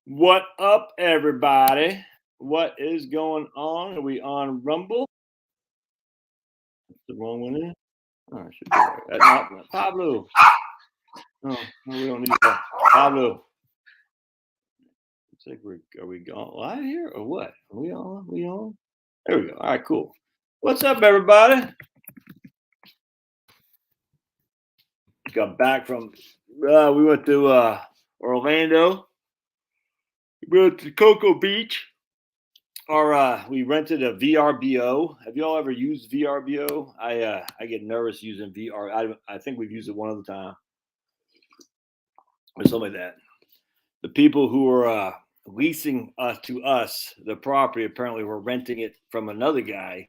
What up, everybody? What is going on? Are we on Rumble? The wrong one in? Oh, it should be there. Pablo. No, no, we don't need that. Pablo. Looks like are we going live here or what? Are we on? We on? There we go. All right, cool. What's up, everybody? Got back from we went to Orlando. We went to Cocoa Beach. We rented a VRBO. Have y'all ever used VRBO? I get nervous using VR. I think we've used it one other time or something like that. The people who were leasing to us the property apparently were renting it from another guy,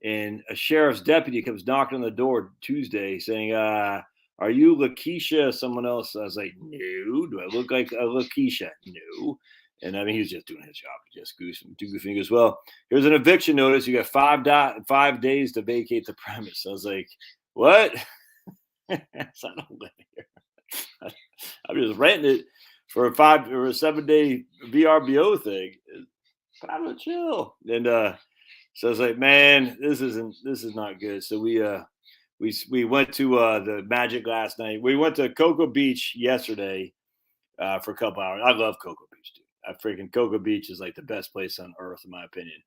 and a sheriff's deputy comes knocking on the door Tuesday saying, "Are you Lakeisha?" Someone else. I was like, "No." Do I look like a Lakeisha? No. And I mean, he was just doing his job, just goofing. He goes, "Well, here's an eviction notice. You got 5 days to vacate the premise." I was like, "What?" So I don't live here. I'm just renting it for a 5 or 7 day VRBO thing. Kind of chill. And so I was like, "Man, this is not good." So we went to the Magic last night. We went to Cocoa Beach yesterday for a couple hours. I love Cocoa Beach, dude. I freaking Cocoa Beach is like the best place on earth, in my opinion.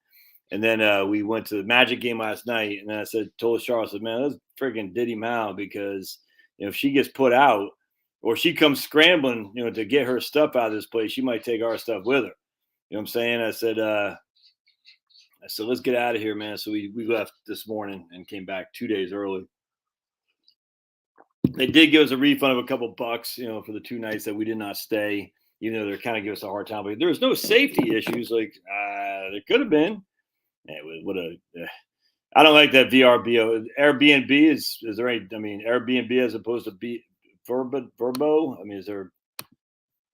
And then we went to the Magic game last night, and then told Charles, I said, "Man, that's freaking Diddy Mao because if she gets put out or she comes scrambling, to get her stuff out of this place, she might take our stuff with her." You know what I'm saying? I said, "Let's get out of here, man." So we left this morning and came back 2 days early. They did give us a refund of a couple bucks, for the 2 nights that we did not stay, even though they're kind of giving us a hard time. But there was no safety issues. Like there could have been. What a I don't like that VRBO. Airbnb is there any? I mean, Airbnb as opposed to Verbo. I mean, is there?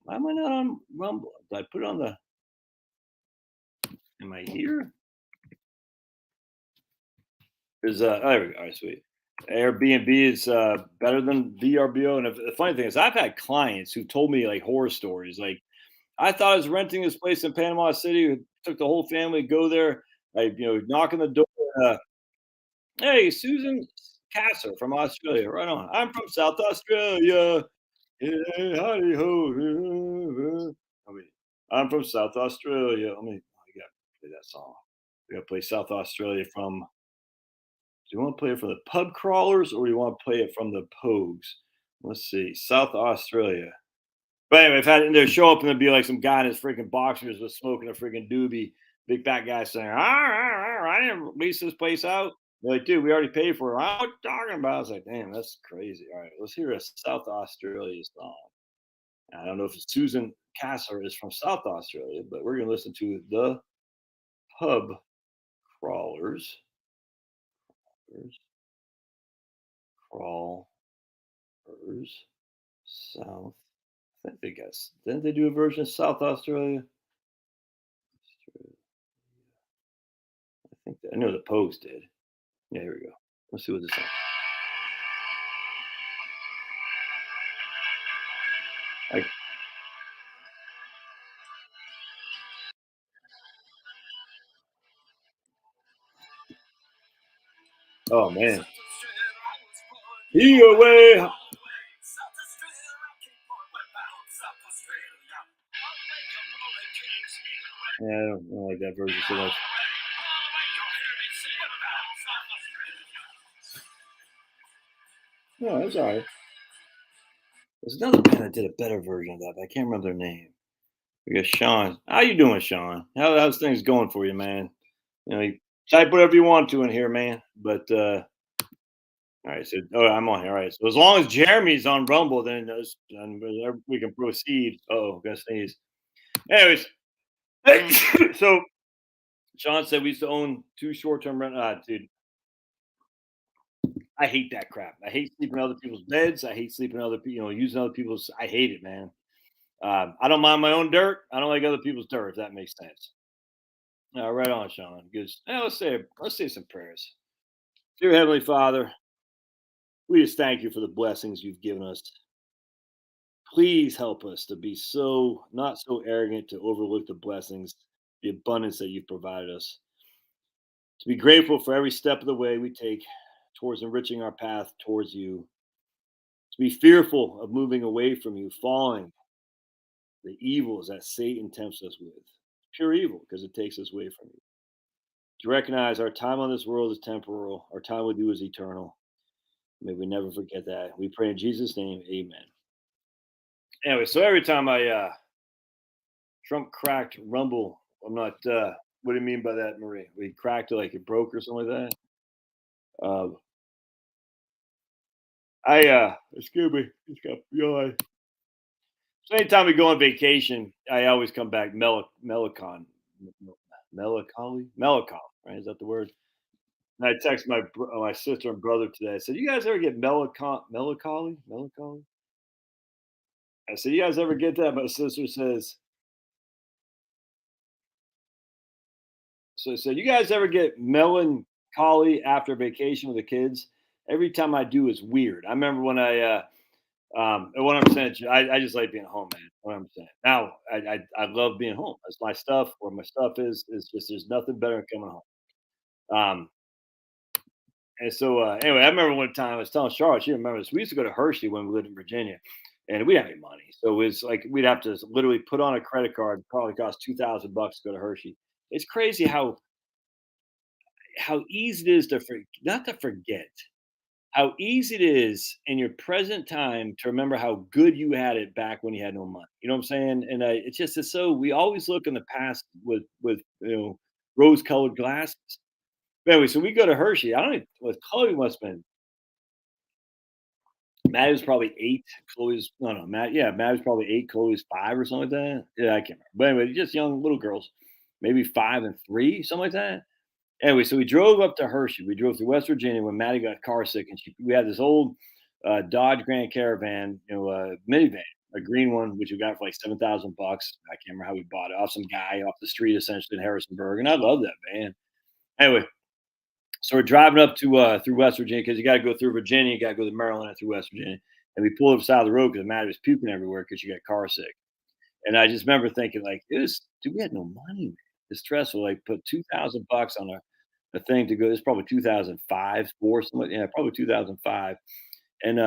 Why am I not on Rumble? Did I put it on the? Am I here? There's there we go. All right, sweet. Airbnb is better than VRBO. And the funny thing is, I've had clients who told me like horror stories. Like, I thought I was renting this place in Panama City. Took the whole family to go there. Like, knock on the door. Uh, Hey, Susan Casser from Australia. Right on. I'm from South Australia. Yeah, howdy ho. I mean, I'm from South Australia. I got to play that song. We got to play South Australia from. Do you want to play it from the Pub Crawlers or do you want to play it from the Pogues? Let's see. South Australia. But anyway, if I had to show up and there'd be like some guy in his freaking boxers was smoking a freaking doobie, big fat guy saying, I didn't lease this place out. They're like, dude, we already paid for it. What you talking about? I was like, damn, that's crazy. All right, let's hear a South Australia song. I don't know if Susan Casser is from South Australia, but we're gonna listen to the Pub Crawlers. Crawlers South. I think they guess. Didn't they do a version of South Australia? I think I know the Pogues did. Yeah, here we go. Let's see what this is. Like, oh man. He away. Yeah, I don't like that version so much. No, that's all right. There's another band that did a better version of that, but I can't remember their name. We got Sean. How you doing, Sean? How's things going for you, man? You type whatever you want to in here, man. But all right, so I'm on here. All right, so as long as Jeremy's on Rumble, then we can proceed. Oh, gonna sneeze. Anyways, so Sean said we used to own 2 short-term rent. Dude, I hate that crap. I hate sleeping in other people's beds. I hate sleeping in other people, using other people's. I hate it, man. I don't mind my own dirt. I don't like other people's dirt. If that makes sense. Right on, Sean. Good. Let's say some prayers. Dear Heavenly Father, we just thank you for the blessings you've given us. Please help us to be so not so arrogant to overlook the blessings, the abundance that you've provided us. To be grateful for every step of the way we take towards enriching our path towards you. To be fearful of moving away from you, falling the evils that Satan tempts us with. Pure evil because it takes us away from you. To recognize our time on this world is temporal, our time with you is eternal. May we never forget that. We pray in Jesus' name, amen. Anyway, so every time Trump cracked Rumble, I'm not, what do you mean by that, Marie? We cracked it like it broke or something like that? Excuse me, just got yawn. So anytime we go on vacation, I always come back melancholy, right? Is that the word? And I text my sister and brother today. I said, "You guys ever get melancholy?" I said, "You guys ever get that?" My sister says, "So I said, you guys ever get melancholy after vacation with the kids? Every time I do, it's weird. I remember when and what I'm saying, I just like being home, man. What I'm saying now, I love being home. That's my stuff. Where my stuff is. It's just there's nothing better than coming home. And so anyway, I remember one time I was telling Charlotte, she remembers this. We used to go to Hershey when we lived in Virginia, and we didn't have any money, so it was like we'd have to literally put on a credit card. Probably cost $2,000 to go to Hershey. It's crazy how easy it is not to forget how easy it is in your present time to remember how good you had it back when you had no money. You know what I'm saying? And it's so we always look in the past with rose colored glasses. But anyway, so we go to Hershey. I don't even with Chloe must have been Matt was probably 8. Chloe's no Matt yeah Matt was probably 8. Chloe's 5 or something like that. Yeah, I can't remember. But anyway, just young little girls, maybe 5 and 3, something like that. Anyway, so we drove up to Hershey. We drove through West Virginia when Maddie got car sick, and we had this old Dodge Grand Caravan, minivan, a green one, which we got for like $7,000. I can't remember how we bought it off some guy off the street, essentially in Harrisonburg, and I love that van. Anyway, so we're driving up to through West Virginia because you got to go through Virginia, you got to go to Maryland and through West Virginia, and we pulled up side of the road because Maddie was puking everywhere because she got car sick. And I just remember thinking, like, dude, we had no money, man. It's stressful. Like, put $2,000 on a thing to go. It's probably 2005, four, something. Yeah, probably 2005. And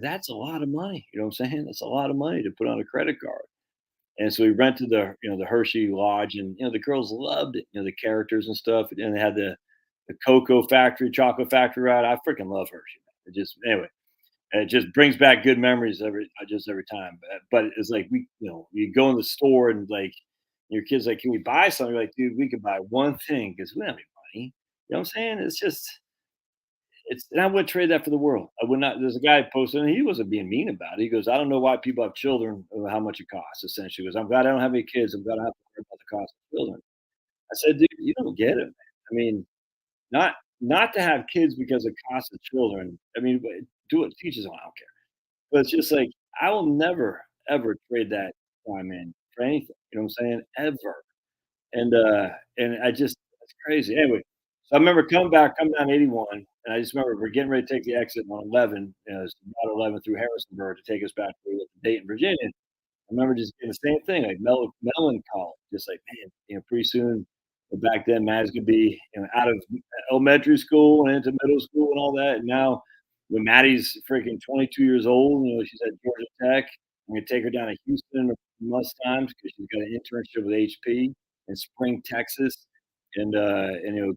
that's a lot of money. You know what I'm saying? That's a lot of money to put on a credit card. And so we rented the Hershey Lodge, and the girls loved it. The characters and stuff, and they had the cocoa factory, chocolate factory ride. I freaking love Hershey. It just anyway. And it just brings back good memories every time. But it's like you go in the store and like your kids like, can we buy something? You're like, dude, we could buy one thing because we don't have any money. You know what I'm saying? It's just and I wouldn't trade that for the world. I would not. There's a guy posted, and he wasn't being mean about it. He goes, I don't know why people have children or how much it costs. Essentially, he goes, I'm glad I don't have any kids. I'm glad I don't have to worry about the cost of children. I said, dude, you don't get it, man. I mean, not to have kids because of cost of children. I mean, but do it. Teach us all. I don't care. But it's just like, I will never, ever trade that time in for anything, you know what I'm saying? Ever. And I just it's crazy. Anyway, so I remember coming down 81, and I just remember we're getting ready to take the exit on 11, it's Route 11 through Harrisonburg to take us back to Dayton, Virginia. I remember just getting the same thing, like melancholy, just like, man, pretty soon, back then, Matt's gonna be, out of elementary school and into middle school and all that. And now, when Maddie's freaking 22 years old, she's at Georgia Tech. I'm gonna take her down to Houston a month's times because she's got an internship with HP in Spring, Texas. And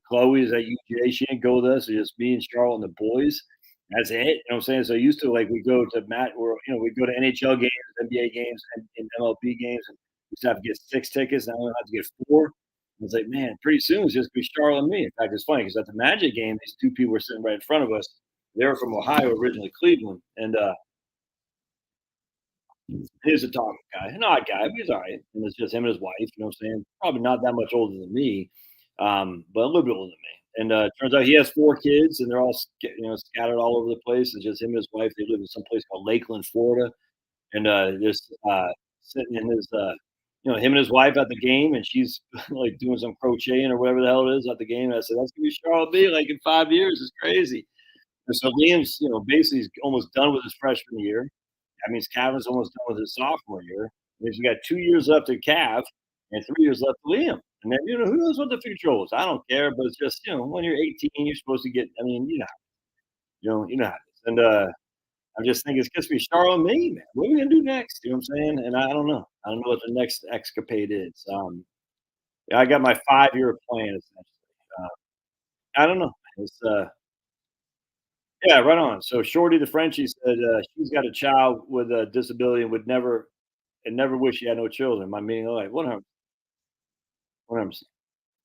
Chloe is at UGA. She didn't go with us. It's just me and Charlotte and the boys. That's it. You know what I'm saying? So I used to like we go to Matt or we go to NHL games, NBA games, and MLB games, and we used to have to get 6 tickets. Now we have to get 4. I was like, man, pretty soon it's just gonna be Charlotte and me. In fact, it's funny because at the Magic game, these 2 people were sitting right in front of us. They were from Ohio, originally Cleveland, and he was a talking guy, an odd guy, but he's all right. And it's just him and his wife. You know what I'm saying? Probably not that much older than me, but a little bit older than me. And turns out he has 4 kids, and they're all scattered all over the place. It's just him and his wife. They live in some place called Lakeland, Florida, and just sitting in his, him and his wife at the game, and she's like doing some crocheting or whatever the hell it is at the game. And I said, that's gonna be Charlotte B. Like in 5 years, it's crazy. And so Liam's, basically he's almost done with his freshman year. That means Calvin's almost done with his sophomore year. Means we got 2 years left at Cav and 3 years left to Liam. And then, who knows what the future holds? I don't care, but it's just, when you're 18, you're supposed to get, I mean, how it is. And I'm just thinking it's gonna be Charlotte and me, man. What are we gonna do next? You know what I'm saying? And I don't know. I don't know what the next escapade is. Yeah, I got my 5-year plan essentially. I don't know. It's yeah, right on. So Shorty the Frenchie said she's got a child with a disability and would never wish she had no children. My meaning of life. 100%.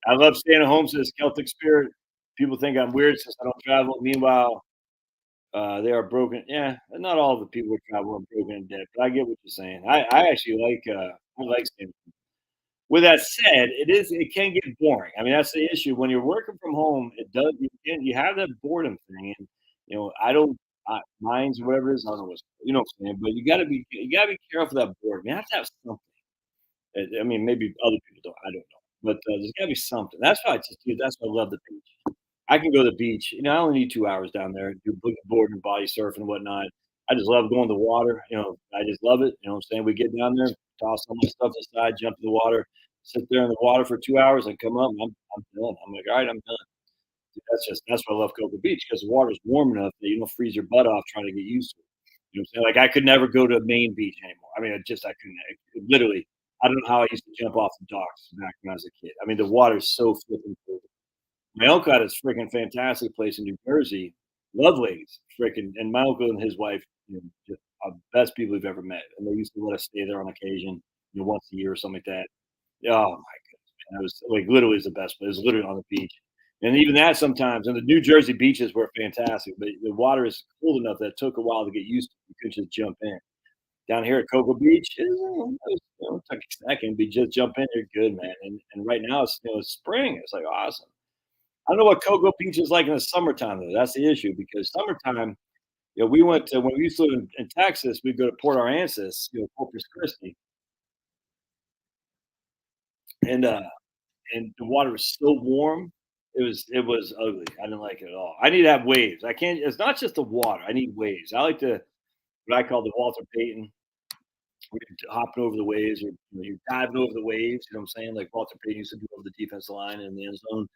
I love staying at home, says Celtic Spirit. People think I'm weird since I don't travel. Meanwhile, they are broken. Yeah, not all the people who travel are broken and dead, but I get what you're saying. I actually I like staying. With that said, it can get boring. I mean, that's the issue. When you're working from home, it does you have that boredom thing, and I don't mine's whatever it is. I don't know what's what I'm saying, but you gotta be careful of that boredom. You have to have something. I mean, maybe other people don't. I don't know, but there's gotta be something. That's why that's why I love the beach. I can go to the beach. I only need 2 hours down there, do boogie board and body surf and whatnot. I just love going to the water. I just love it. You know what I'm saying? We get down there, toss all my stuff aside, jump in the water, sit there in the water for 2 hours, and come up. And I'm done. I'm like, all right, I'm done. Dude, that's why I love Cocoa Beach because the water's warm enough that you don't freeze your butt off trying to get used to it. You know what I'm saying? Like I could never go to Main Beach anymore. I mean, I couldn't. Literally, I don't know how I used to jump off the docks back when I was a kid. I mean, the water's so flipping cold. My uncle had this freaking fantastic place in New Jersey. Loveladies, freaking, and my uncle and his wife, just best people we've ever met. And they used to let us stay there on occasion, once a year or something like that. Oh my goodness, man. It was like literally is the best place. It was literally on the beach. And even that sometimes, and the New Jersey beaches were fantastic, but the water is cold enough that it took a while to get used to. You couldn't just jump in. Down here at Cocoa Beach, it took a second, but just jump in, you're good, man. And right now it's spring. It's like awesome. I don't know what Cocoa Beach is like in the summertime though. That's the issue because summertime, we went to when we used to live in Texas, we'd go to Port Aransas, Corpus Christi, and the water was so warm. It was ugly. I didn't like it at all. I need to have waves. I can't. It's not just the water. I need waves. I like what I call the Walter Payton. Where you're hopping over the waves, or you're diving over the waves. You know what I'm saying? Like Walter Payton used to do over the defense line and the end zone.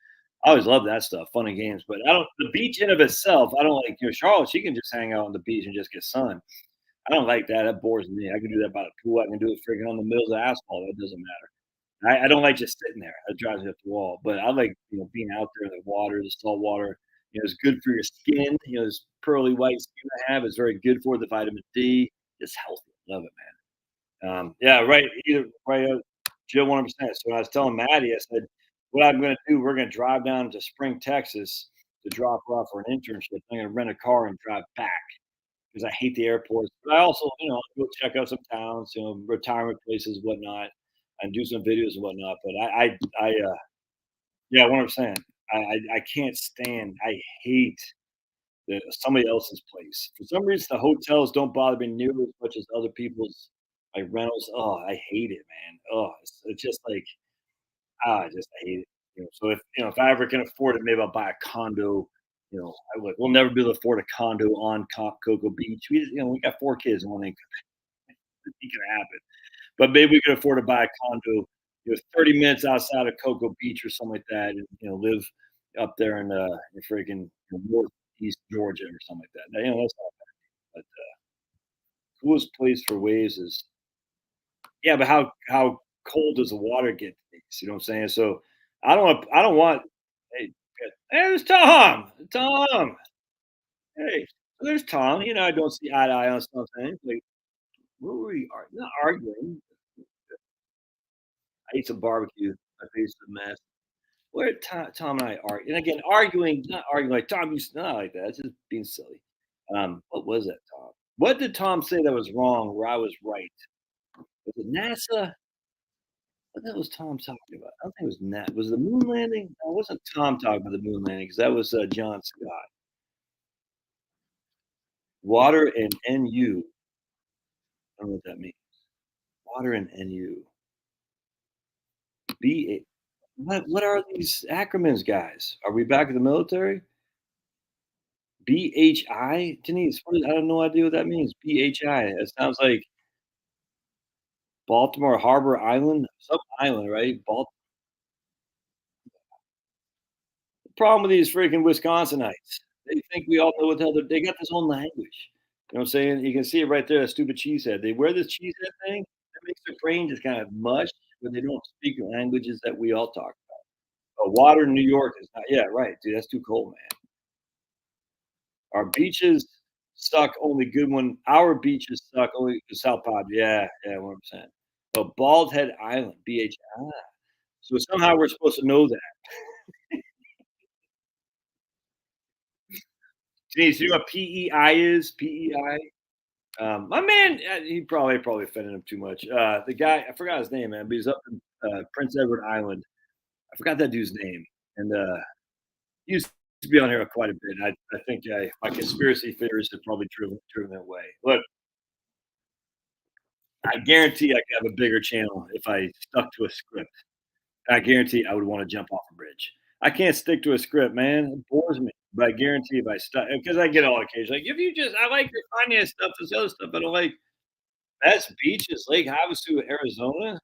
I always love that stuff, fun and games. But I don't. The beach in of itself, I don't like. Charlotte, she can just hang out on the beach and just get sun. I don't like that. That bores me. I can do that by the pool. I can do it freaking on the middle of the asphalt. It doesn't matter. I don't like just sitting there. That drives me up the wall. But I like being out there in the water, the salt water. It's good for your skin. This pearly white skin I have is very good for the vitamin D. It's healthy. Love it, man. Yeah, right. Either right, Jill, 100%. So when I was telling Maddie, I said, "What I'm going to do, we're going to drive down to Spring, Texas, to drop her off for an internship. I'm going to rent a car and drive back because I hate the airports. But I also, go check out some towns, retirement places, whatnot, and do some videos and whatnot. But yeah, 100%. I can't stand. I hate somebody else's place. For some reason, the hotels don't bother me nearly as much as other people's like rentals. Oh, I hate it, man. Oh, it's just like I hate it. So if I ever can afford it, maybe I'll buy a condo. We'll never be able to afford a condo on Cocoa Beach. We got 4 kids and one ain't gonna happen. But maybe we could afford to buy a condo, 30 minutes outside of Cocoa Beach or something like that, and live up there in freaking northeast Georgia or something like that. Now, that's not bad. But coolest place for waves is yeah, but how cold does the water get? You know what I'm saying? So I don't want. Hey, there's Tom. Tom. Hey, there's Tom. I don't see eye to eye on something. Like, what were we not arguing? I ate some barbecue. My face is a mess. Where Tom and I are, and again, not arguing like Tom used to not like that. It's just being silly. What was that, Tom? What did Tom say that was wrong where I was right? Was it NASA? What the hell was Tom talking about? I don't think it was Was it the moon landing? No, it wasn't Tom talking about the moon landing because that was John Scott. Water and NU. I don't know what that means. Water and NU. BA. What are these acronyms, guys? Are we back in the military? BHI? Denise, what is I have no idea what that means, BHI. It sounds like Baltimore Harbor Island? Some island, right? The problem with these freaking Wisconsinites, they think we all know what the hell they got this own language. You know what I'm saying? You can see it right there, that stupid cheesehead. They wear this cheesehead thing, that makes their brain just kind of mush when they don't speak the languages that we all talk. Water in New York is not yeah, right, dude, that's too cold, man. Our beaches suck, only good one our beaches suck, only the South Pod, yeah, yeah, 100%. But Bald Head Island, BHI. So somehow we're supposed to know that. Denise, you know what PEI is? PEI? My man, he probably offended him too much. The guy, I forgot his name, man, but he's up in Prince Edward Island. I forgot that dude's name, and he used to be on here quite a bit. I think my conspiracy theories have probably driven it away. Look, I guarantee I could have a bigger channel if I stuck to a script. I guarantee I would want to jump off a bridge. I can't stick to a script, man. It bores me. But I guarantee if I stuck, because I get all occasions like, if you just, I like your finance stuff, this other stuff, I don't like best beaches, Lake Havasu, Arizona.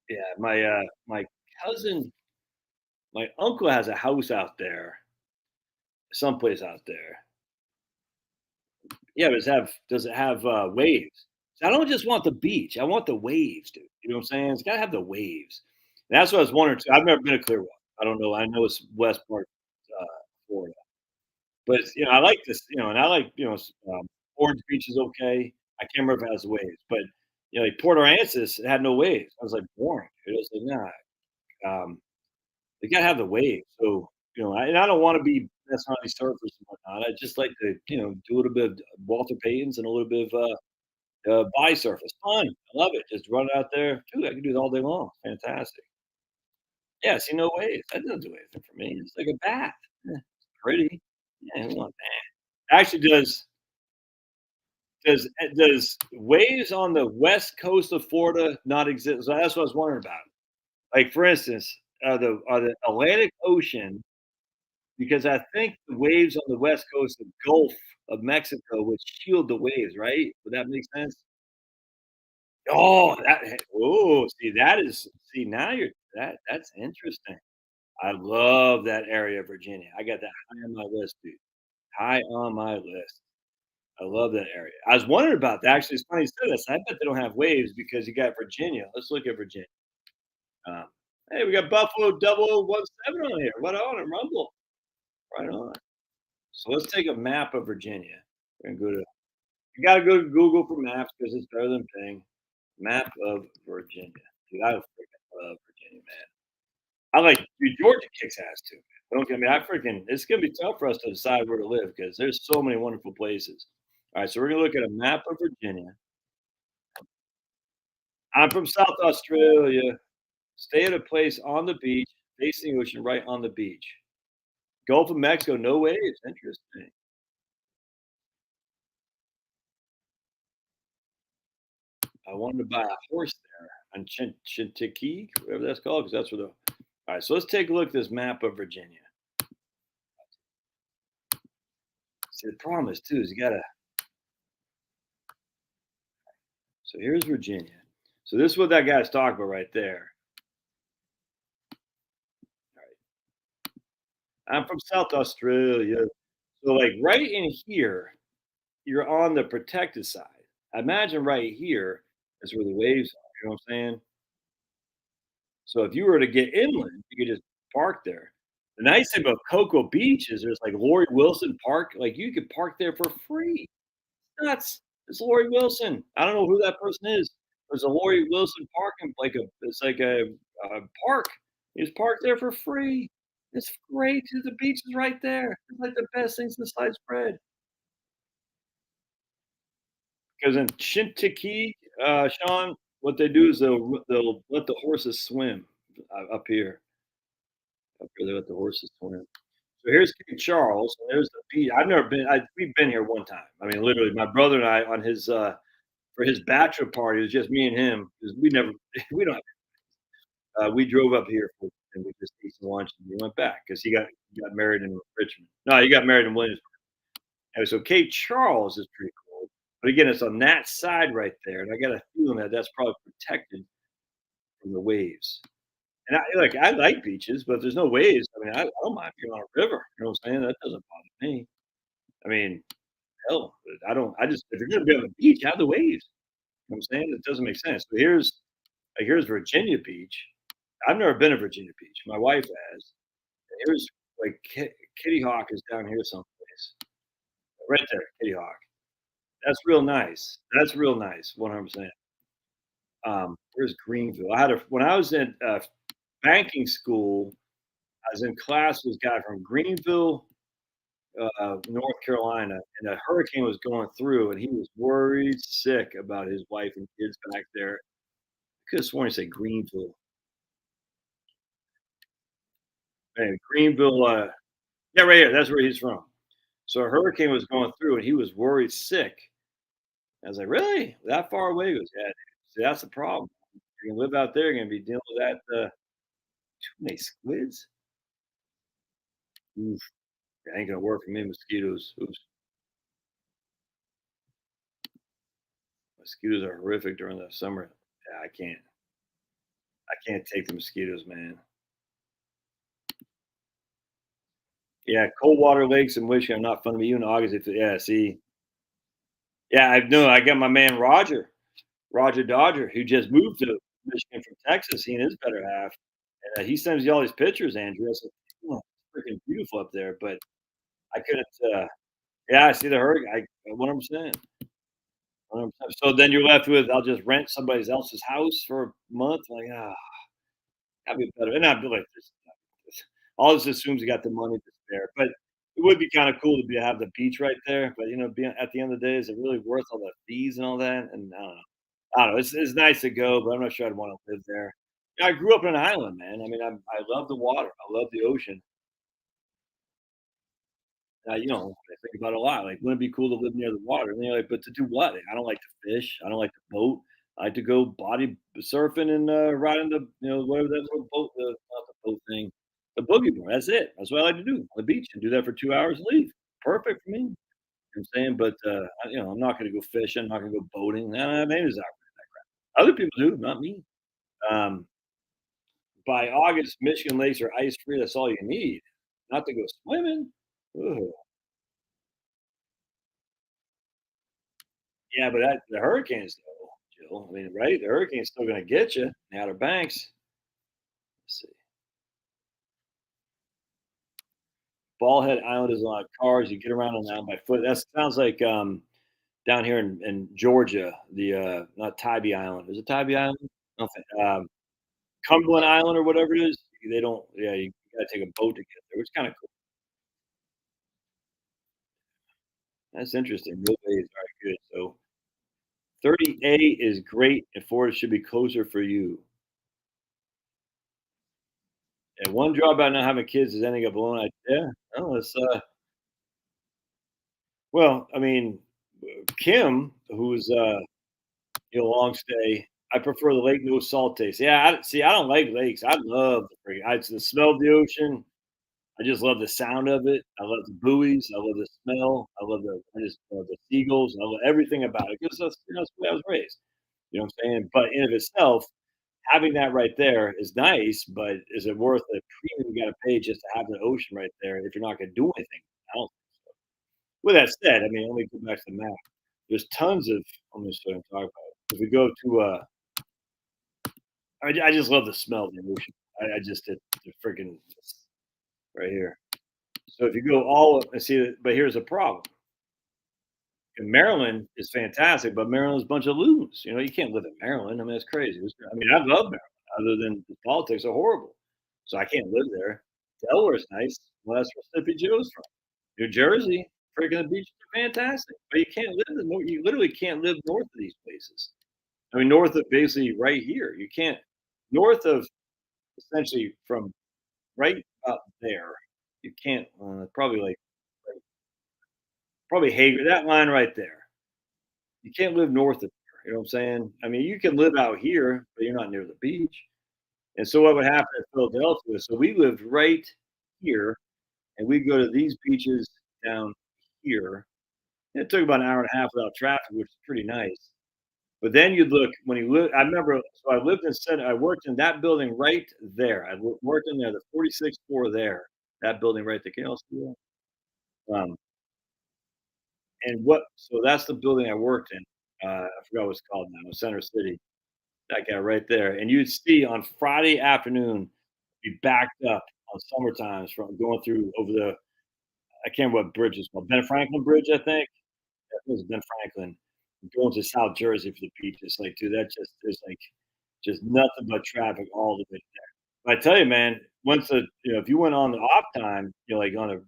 Yeah, my cousin, my uncle has a house out there, someplace out there. Yeah, does it have waves? I don't just want the beach. I want the waves, dude. You know what I'm saying? It's gotta have the waves. And that's what I was wondering too. I've never been to Clearwater. I don't know. I know it's west part Florida, but I like this. And I like Orange Beach is okay. I can't remember if it has waves, but like Port Aransas, it had no waves. I was like boring. It was like nah. They gotta have the wave. So, and I don't wanna be messing around these surfers and whatnot. I just like to, do a little bit of Walter Payton's and a little bit of, body surf. It's fun. I love it. Just run out there. Dude, I can do it all day long. Fantastic. Yeah, see no waves. That doesn't do anything for me. It's like a bath. Yeah, it's pretty. Yeah, who want that? Actually, does waves on the west coast of Florida not exist? So that's what I was wondering about. Like, for instance, are the Atlantic Ocean because I think the waves on the west coast of Gulf of Mexico would shield the waves, right? Would that make sense? Oh, see, now that's interesting. I love that area of Virginia. I got that high on my list, dude. High on my list. I love that area. I was wondering about that. Actually, it's funny you said this. I bet they don't have waves because you got Virginia. Let's look at Virginia. Um, hey, we got Buffalo 0017 on here. What on and Rumble? Right on. So let's take a map of Virginia. We're gonna go to you gotta go to Google for maps because it's better than Bing. Map of Virginia. Dude, I freaking love Virginia, man. I like dude, Georgia kicks ass too. Don't get me. It's gonna be tough for us to decide where to live because there's so many wonderful places. All right, so we're gonna look at a map of Virginia. I'm from South Australia. Stay at a place on the beach, facing the ocean, right on the beach. Gulf of Mexico, no waves. Interesting. I wanted to buy a horse there on Chinchiquí, whatever that's called, because that's where the. All right, so let's take a look at this map of Virginia. See, the problem is too is you gotta. So here's Virginia. So this is what that guy's talking about right there. All right, I'm from South Australia, so like right in here, you're on the protected side. Imagine right here is where the waves are. You know what I'm saying? So if you were to get inland, you could just park there. The nice thing about Cocoa Beach is there's like Lori Wilson Park. Like you could park there for free. Nuts. It's Lori Wilson. I don't know who that person is. There's a Lori Wilson parking it's like a park. You just park there for free. It's great. The beach is right there. It's like the best thing since sliced bread. Because in Chinchiquí, Sean, what they do is they'll let the horses swim up here. Up here, they let the horses swim. So here's King Charles, and there's the beach. I've never been. We've been here one time. I mean, literally, my brother and I on his for his bachelor party. It was just me and him because we never we don't. We drove up here for and we just ate some lunch and we went back because he got married in Richmond. No, he got married in Williams. And so Cape Charles is pretty cool, but again, it's on that side right there, and I got a feeling that that's probably protected from the waves. And I like beaches, but if there's no waves, I mean, I don't mind being on a river. You know what I'm saying? That doesn't bother me. I mean, hell, I don't. I just if you're gonna be on the beach, have the waves. You know what I'm saying? It doesn't make sense. So here's Virginia Beach. I've never been to Virginia Beach. My wife has. And here's like Kitty Hawk is down here someplace. Right there, Kitty Hawk. That's real nice. That's real nice, 100%. Where's Greenville? I had a when I was in banking school, I was in class with this guy from Greenville, North Carolina, and a hurricane was going through, and he was worried sick about his wife and kids back there. Could have sworn he said Greenville. Man, Greenville, yeah, right here. That's where he's from. So a hurricane was going through, and he was worried sick. I was like, "Really? That far away?" He goes, "Yeah, dude. See, that's the problem. You're gonna live out there, you're gonna be dealing with that, too many squids? Oof, that ain't gonna work for me, mosquitoes. Oops, mosquitoes are horrific during the summer. Yeah, I can't take the mosquitoes, man. Yeah, cold water lakes in Michigan are not fun to me. Even August, if yeah, see, yeah, I know. I got my man Roger Dodger, who just moved to Michigan from Texas. He and his better half, and he sends you all these pictures, Andrew. I said, "Oh, it's freaking beautiful up there," but I couldn't. Yeah, I see the hurricane. 100%. 100%. So then you're left with, I'll just rent somebody else's house for a month. Like, that'd be better. And I'd be like, this all this assumes you got the money to spare. But it would be kind of cool to be have the beach right there. But being at the end of the day, is it really worth all the fees and all that? And I don't know. I don't know. It's nice to go, but I'm not sure I'd want to live there. Yeah, I grew up in an island, man. I mean, I love the water. I love the ocean. I think about it a lot. Like, wouldn't it be cool to live near the water? And you're like, but to do what? I don't like to fish. I don't like to boat. I like to go body surfing and riding whatever that little boat, not the boat thing, the boogie board. That's it. That's what I like to do on the beach and do that for 2 hours and leave. Perfect for me. You know what I'm saying, but I'm not going to go fishing. I'm not going to go boating. Nah, maybe it's not that crap. Other people do, not me. Um, by August, Michigan lakes are ice free. That's all you need. Not to go swimming. Ugh. Yeah, but the hurricanes though, Jill, I mean, right? The hurricane's still gonna get you in the Outer Banks. Let's see. Ballhead Island is a lot of cars. You get around on that by foot. That sounds like down here in Georgia, the not Tybee Island. Is it Tybee Island? Nothing. Cumberland Island or whatever it is. They don't. Yeah, you gotta take a boat to get there, which is kind of cool. That's interesting. Real is all right. Good. So 30A is great, and 40 should be closer for you. And one drawback not having kids is ending up alone. Yeah, no, it's well, I mean, Kim, who's long stay, I prefer the lake no salt taste. Yeah, I don't like lakes. I love the smell of the ocean. I just love the sound of it. I love the buoys. I love the smell. I just love the seagulls. I love everything about it because that's the way I was raised. You know what I'm saying? But in of itself, having that right there is nice, but is it worth the premium you got to pay just to have the ocean right there if you're not going to do anything else? With that said, I mean, let me go back to the map. There's tons of I'm just going to talk about. If we go to, I just love the smell of the ocean. I just did the freaking right here. So if you go all up and see it, but here's a problem. And Maryland is fantastic, but Maryland's a bunch of loons. You can't live in Maryland. I mean, it's crazy. I mean, I love Maryland, other than the politics are horrible. So I can't live there. Delaware's nice. Well, that's where Slippy Joe's from. New Jersey, freaking the beaches are fantastic, but you can't live in you literally can't live north of these places. I mean, north of basically right here, you can't north of essentially from right up there, you can't, probably like probably Hager, that line right there. You can't live north of here, you know what I'm saying? I mean, you can live out here, but you're not near the beach. And so what would happen in Philadelphia? So we lived right here, and we'd go to these beaches down here. It took about an hour and a half without traffic, which is pretty nice. But then you'd look when you live. I remember, so I lived in center. I worked in that building right there. I worked in there, the 46th floor there. That building right there. Can you all see that? And what? So that's the building I worked in. I forgot what it's called now. Center City. That guy right there. And you'd see on Friday afternoon, be backed up on summer times from going through over the. I can't remember what bridge is called. Ben Franklin Bridge, I think. It was Ben Franklin. Going to South Jersey for the beach. It's like, dude, that just is like just nothing but traffic all the way there. But I tell you, man, once the if you went on the off time, like on a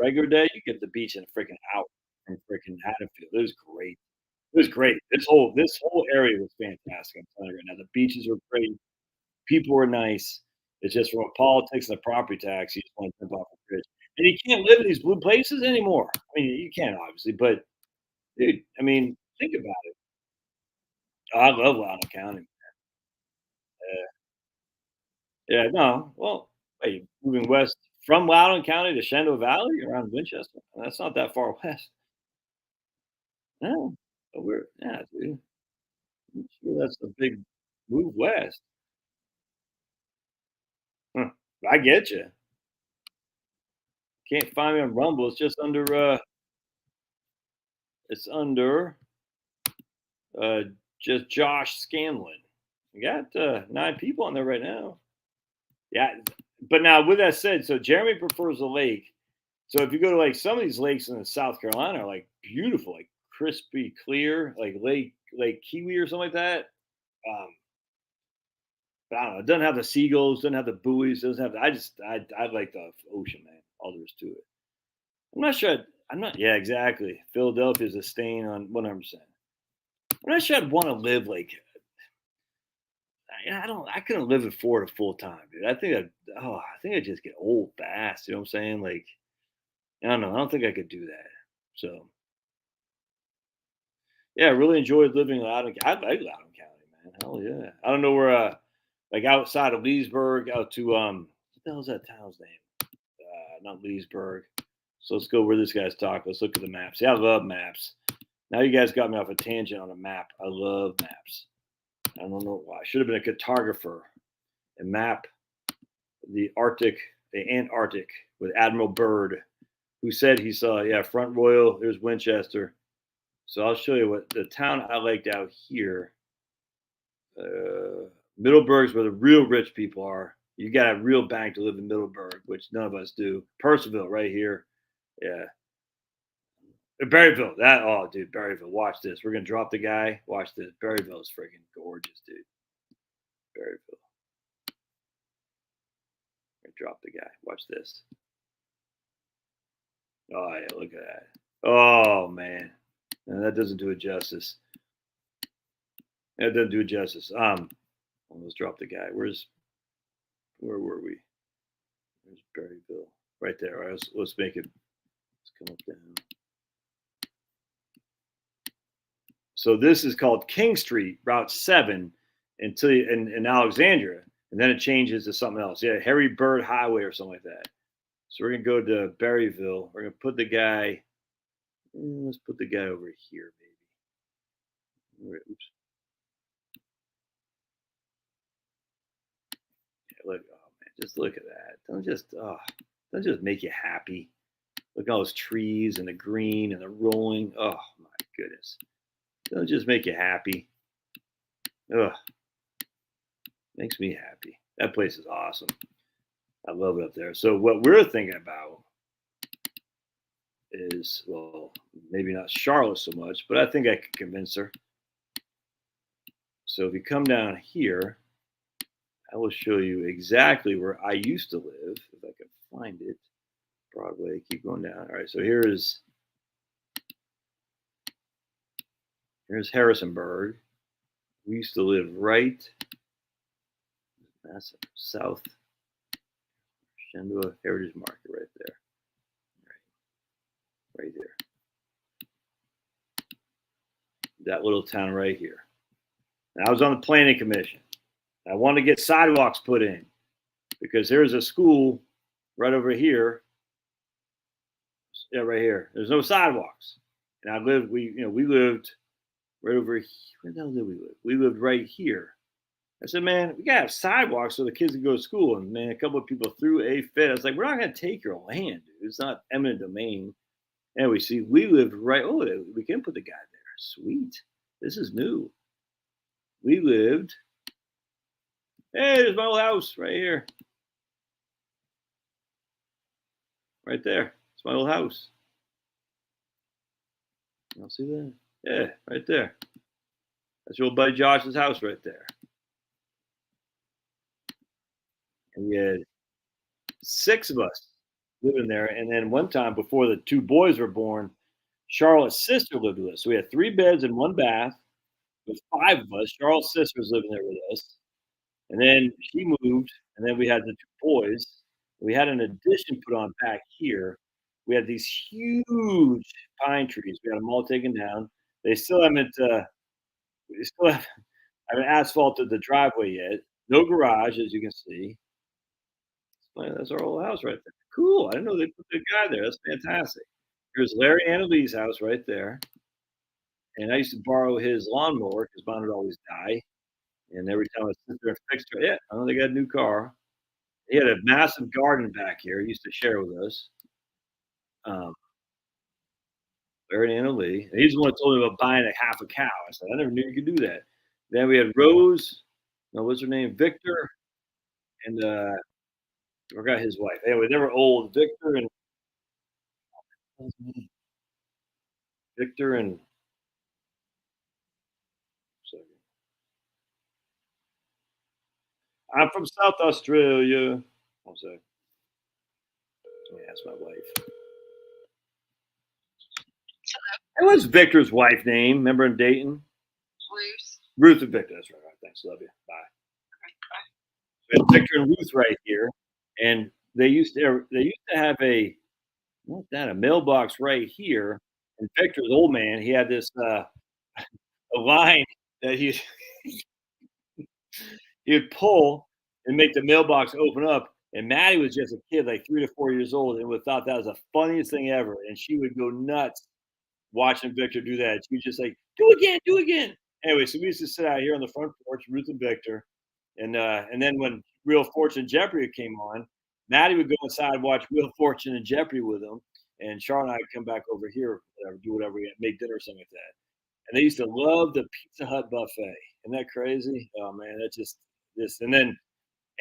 regular day, you get the beach in a freaking hour from freaking Haddonfield. It was great. It was great. This whole area was fantastic. I'm telling you right now. The beaches were great. People were nice. It's just from a politics and a property tax, you just want to jump off a bridge. And you can't live in these blue places anymore. I mean, you can obviously, but dude, I mean, think about it. Oh, I love Loudoun County. Yeah, no. Well, wait, moving west from Loudoun County to Shenandoah Valley around Winchester? That's not that far west. No, but yeah, dude. I'm sure that's a big move west. Huh. I get you. Can't find me on Rumble. It's under uh just Josh Scanlon. You got 9 people on there right now. Yeah, but now with that said, so Jeremy prefers the lake. So if you go to like some of these lakes in South Carolina are like beautiful, like crispy clear, like Lake Kiwi or something like that. Um, but I don't know. It doesn't have the seagulls, doesn't have the buoys, doesn't have. I like the ocean, man. All there is to it. I'm not sure. I'm not. Yeah, exactly. Philadelphia is a stain on 100%. I'm not sure I'd want to live like. I don't. I couldn't live in Florida full time, dude. I think I'd just get old fast. You know what I'm saying? Like, I don't know. I don't think I could do that. So yeah, I really enjoyed living in Loudoun. I like Loudoun County, man. Hell yeah. I don't know where, like outside of Leesburg, out to what the hell's that town's name? Not Leesburg. So let's go where this guy's talking. Let's look at the maps. Yeah, I love maps. Now you guys got me off a tangent on a map. I love maps. I don't know why. I should have been a cartographer and map the Antarctic with Admiral Byrd, who said he saw, yeah, Front Royal, there's Winchester. So I'll show you what the town I liked out here. Middleburg's where the real rich people are. You got a real bank to live in Middleburg, which none of us do. Percival, right here. Yeah. Berryville. Dude, Berryville. Watch this. We're gonna drop the guy. Watch this. Berryville's freaking gorgeous, dude. Berryville. We're gonna drop the guy. Watch this. Oh yeah, look at that. Oh man. No, that doesn't do it justice. That doesn't do it justice. Almost dropped the guy. Where were we? There's Berryville. Right there. All right, let's make it. Let's come up down. So this is called King Street, Route 7, until in Alexandria, and then it changes to something else. Yeah, Harry Bird Highway or something like that. So we're gonna go to Berryville. We're gonna put the guy. Let's put the guy over here, maybe. Oops. Yeah, look, oh man, just look at that. Don't just make you happy. Look at all those trees and the green and the rolling. Oh my goodness. Don't just make you happy. Ugh, makes me happy. That place is awesome. I love it up there. So what we're thinking about is, well, maybe not Charlotte so much, but I think I could convince her. So if you come down here, I will show you exactly where I used to live, if I can find it. Broadway, keep going down. All right, so here's Harrisonburg. We used to live right. That's South Shenandoah Heritage Market right there. Right there. That little town right here. And I was on the planning commission. I want to get sidewalks put in because there's a school right over here. Yeah, right here. There's no sidewalks, and I lived. We lived right over. Where the hell did we live? We lived right here. I said, man, we gotta have sidewalks so the kids can go to school. And man, a couple of people threw a fit. I was like, we're not gonna take your land, dude. It's not eminent domain. And we see we lived right. Oh, we can put the guy there. Sweet. This is new. We lived. Hey, there's my old house right here. Right there. It's my old house. Y'all see that? Yeah, right there. That's your old buddy Josh's house right there. And we had 6 of us living there. And then one time before the 2 boys were born, Charlotte's sister lived with us. So we had 3 beds and 1 bath with 5 of us. Charlotte's sister was living there with us. And then she moved, and then we had the 2 boys. We had an addition put on back here. We had these huge pine trees. We had them all taken down. They still haven't. We still haven't asphalted the driveway yet. No garage, as you can see. Well, that's our old house right there. Cool. I didn't know they put the guy there. That's fantastic. Here's Larry Annalee's house right there. And I used to borrow his lawnmower because mine would always die. And every time I sit there and fix it, yeah, I know they got a new car. He had a massive garden back here. He used to share with us. Um, Larry Annalee. And he's the one who told me about buying a half a cow. I said, I never knew you could do that. Then we had Rose. No, what's her name? Victor. And I forgot his wife. Anyway, they were old. Victor and sorry. I'm from South Australia. One sec. Let me ask my wife. And what's Victor's wife name? Remember in Dayton? Ruth and Victor. That's right. All right. Thanks. Love you. Bye. We have Victor and Ruth right here, and they used to have a mailbox right here. And Victor's old man, he had this a line that he would pull and make the mailbox open up. And Maddie was just a kid, like 3 to 4 years old, and would thought that was the funniest thing ever. And she would go nuts watching Victor do that. She was just like, "Do again, do again." Anyway, so we used to sit out here on the front porch, Ruth and Victor, and then when Real Fortune and Jeopardy came on, Maddie would go inside and watch Real Fortune and Jeopardy with him, and Charlotte and I would come back over here, do whatever we had, make dinner or something like that. And they used to love the Pizza Hut buffet. Isn't that crazy? Oh man, that's just this. And then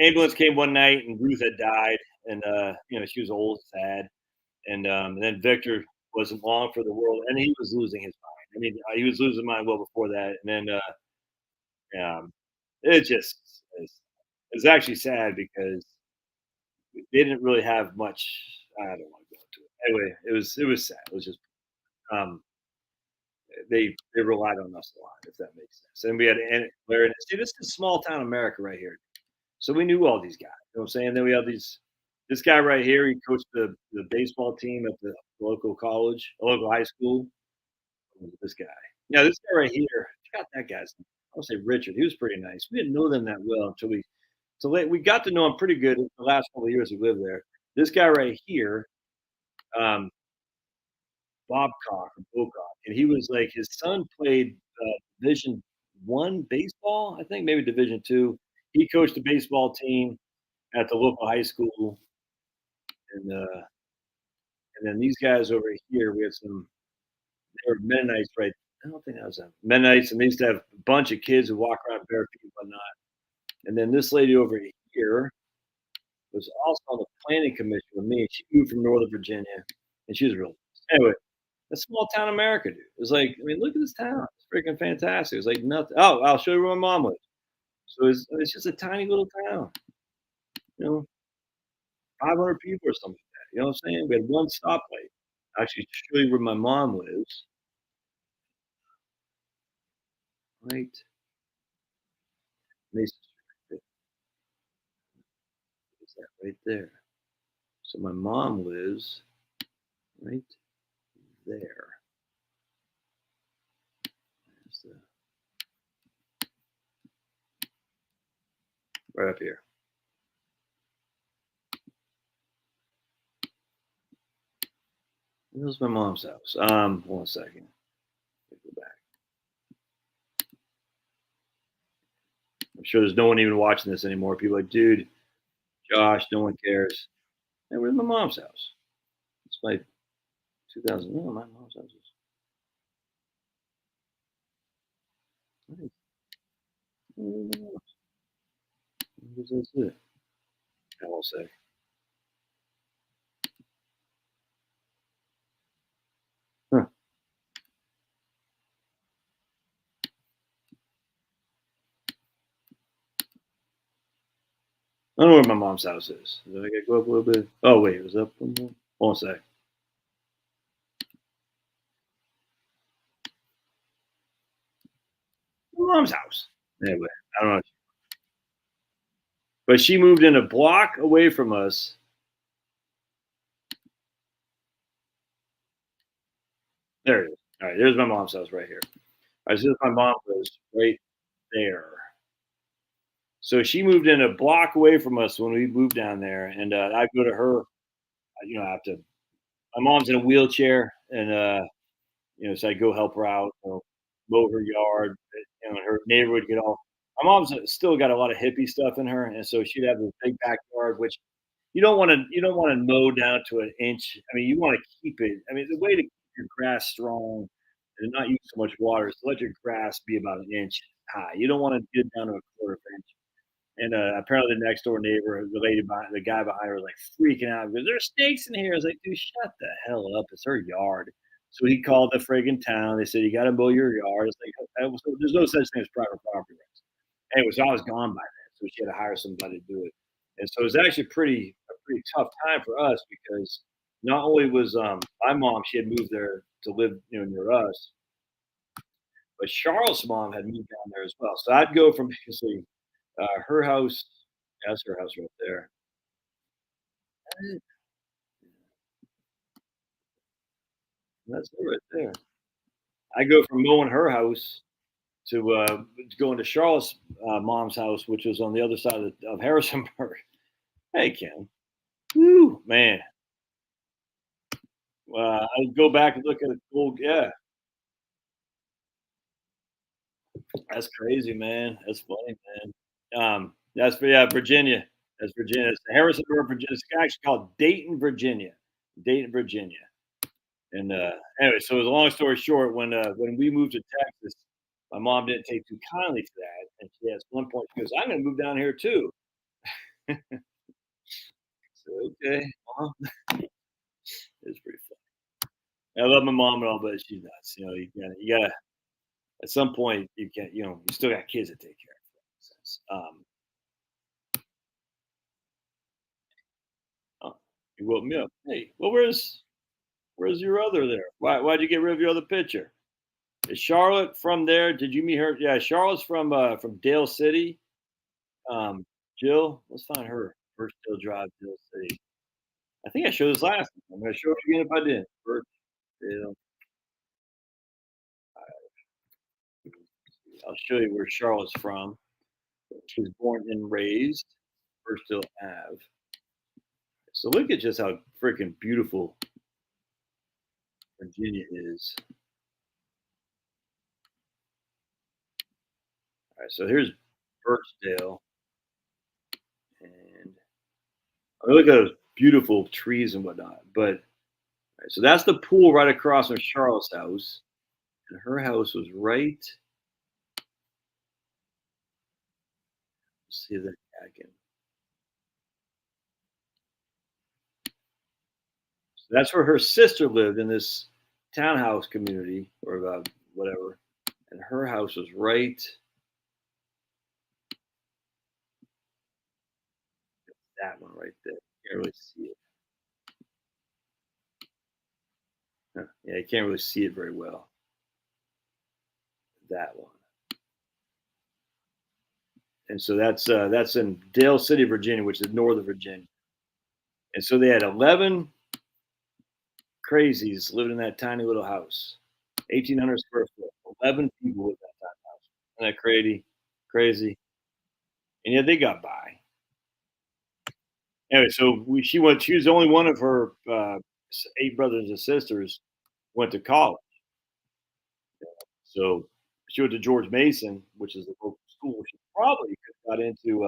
ambulance came one night, and Ruth had died, and she was old, sad, and then Victor wasn't long for the world, and he was losing his mind. I mean, he was losing his mind well before that, and then it just it's actually sad because they didn't really have much. I don't want to go into it. Anyway, it was sad. It was just um, they relied on us a lot, if that makes sense. And we had Larry. See, this is small town America right here. So we knew all these guys. You know what I'm saying? Then we have this guy right here. He coached the baseball team at the local college, local high school. This guy. Yeah, this guy right here. I forgot that guy's name. I'll say Richard. He was pretty nice. We didn't know them that well until we got to know him pretty good the last couple of years we lived there. This guy right here, um, Bob Cock or Bocock, and he was like his son played Division 1 baseball, I think maybe Division 2. He coached the baseball team at the local high school, and and then these guys over here, we had some. They were Mennonites, right? I don't think that was them. Mennonites, and they used to have a bunch of kids who walk around barefoot and whatnot. And then this lady over here was also on the planning commission with me. She moved from Northern Virginia, and she was real. Anyway, that's small town America, dude. It was like, I mean, look at this town. It's freaking fantastic. It was like nothing. Oh, I'll show you where my mom lives. So it's just a tiny little town, you know, 500 people or something like that. You know what I'm saying? We had one stoplight. Actually, to show you where my mom lives, right? Mason Street. Is that right there? So my mom lives right there. There's right up here. This was my mom's house. 1 second. Go back. I'm sure there's no one even watching this anymore. People are like, dude, Josh, no one cares. Hey, where's my mom's house? It's my 2000. No, my mom's house is. What is this? I will say. Huh. I don't know where my mom's house is. Did I gotta go up a little bit? Oh wait, it was up one more. Hold on a sec. My mom's house. Anyway, I don't know. But she moved in a block away from us. There it is. All right, there's my mom's house right here. All right, so my mom was right there. So she moved in a block away from us when we moved down there, and I go to her. I have to. My mom's in a wheelchair, and so I go help her out, mow her yard. Her neighbor would get all. My mom's still got a lot of hippie stuff in her, and so she'd have this big backyard, which you don't want to mow down to an inch. I mean, you want to keep it. I mean, the way to keep your grass strong and not use so much water is to let your grass be about an inch high. You don't want to get down to a quarter of an inch. And apparently, the next door neighbor, the guy behind her, was like freaking out because there's snakes in here. I was like, dude, shut the hell up! It's her yard. So he called the friggin' town. They said you got to mow your yard. It's like there's no such thing as private property rights. Anyway, so I was gone by then, so she had to hire somebody to do it. And so it was actually a pretty tough time for us because not only was my mom, she had moved there to live near us, but Charlotte's mom had moved down there as well. So I'd go from basically her house. That's her house right there. That's it right there. I go from mowing her house to going to Charlotte's mom's house, which was on the other side of Harrisonburg. Hey, Kim. Woo, man. I go back and look at it. Old, yeah, that's crazy, man. That's funny, man. Yeah, Virginia. That's Virginia. It's Harrisonburg, Virginia. It's actually called Dayton, Virginia. Dayton, Virginia. And anyway, so as a long story short, when we moved to Texas, my mom didn't take too kindly to that, and she at one point she goes, "I'm going to move down here too." So okay, mom, it's pretty funny. I love my mom and all, but she's nuts. You gotta at some point you can't. You still got kids to take care of. In a sense. Oh, you woke me up. Hey, well, where's your other there? Why'd you get rid of your other picture? Is Charlotte from there? Did you meet her? Yeah, Charlotte's from Dale City. Um, Jill, let's find her. Birchdale Drive, Dale City. I think I showed this last time. I'm gonna show it again if I didn't. Birchdale. I'll show you where Charlotte's from. She was born and raised Birchdale Ave. So look at just how freaking beautiful Virginia is. All right, so here's Birchdale, and look at those beautiful trees and whatnot. But so that's the pool right across from Charlotte's house, and her house was right. Let's see that again. So that's where her sister lived in this townhouse community or whatever, and her house was right that one right there. You can't really see it. Huh. Yeah, you can't really see it very well. That one. And so that's in Dale City, Virginia, which is northern Virginia. And so they had 11 crazies living in that tiny little house, 1,800 square foot. 11 people lived in that tiny house. Isn't that crazy? Crazy. and yet they got by. Anyway, so she was the only one of her 8 brothers and sisters went to college. So she went to George Mason, which is a local school. She probably could have got into.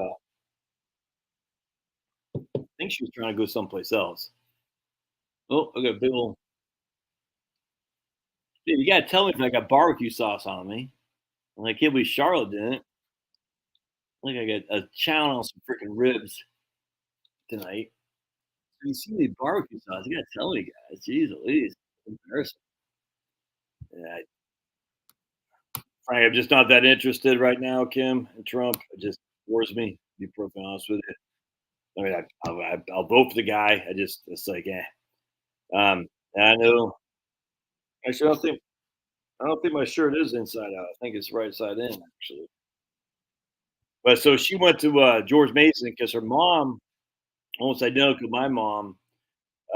I think she was trying to go someplace else. Oh, I got a big old. Dude, you gotta tell me if I got barbecue sauce on me. I'm like, can't believe Charlotte didn't. Like I got a chowing on some freaking ribs tonight. You see me barbecue sauce? You gotta tell me, guys. Jeez Louise, embarrassing. Yeah, Frank, I'm just not that interested right now, Kim and Trump. It just bores me. To be perfectly honest with you. I mean, I'll vote for the guy. It's like, I know. Actually, I don't think my shirt is inside out. I think it's right side in, actually. But so she went to George Mason because her mom, almost identical to my mom,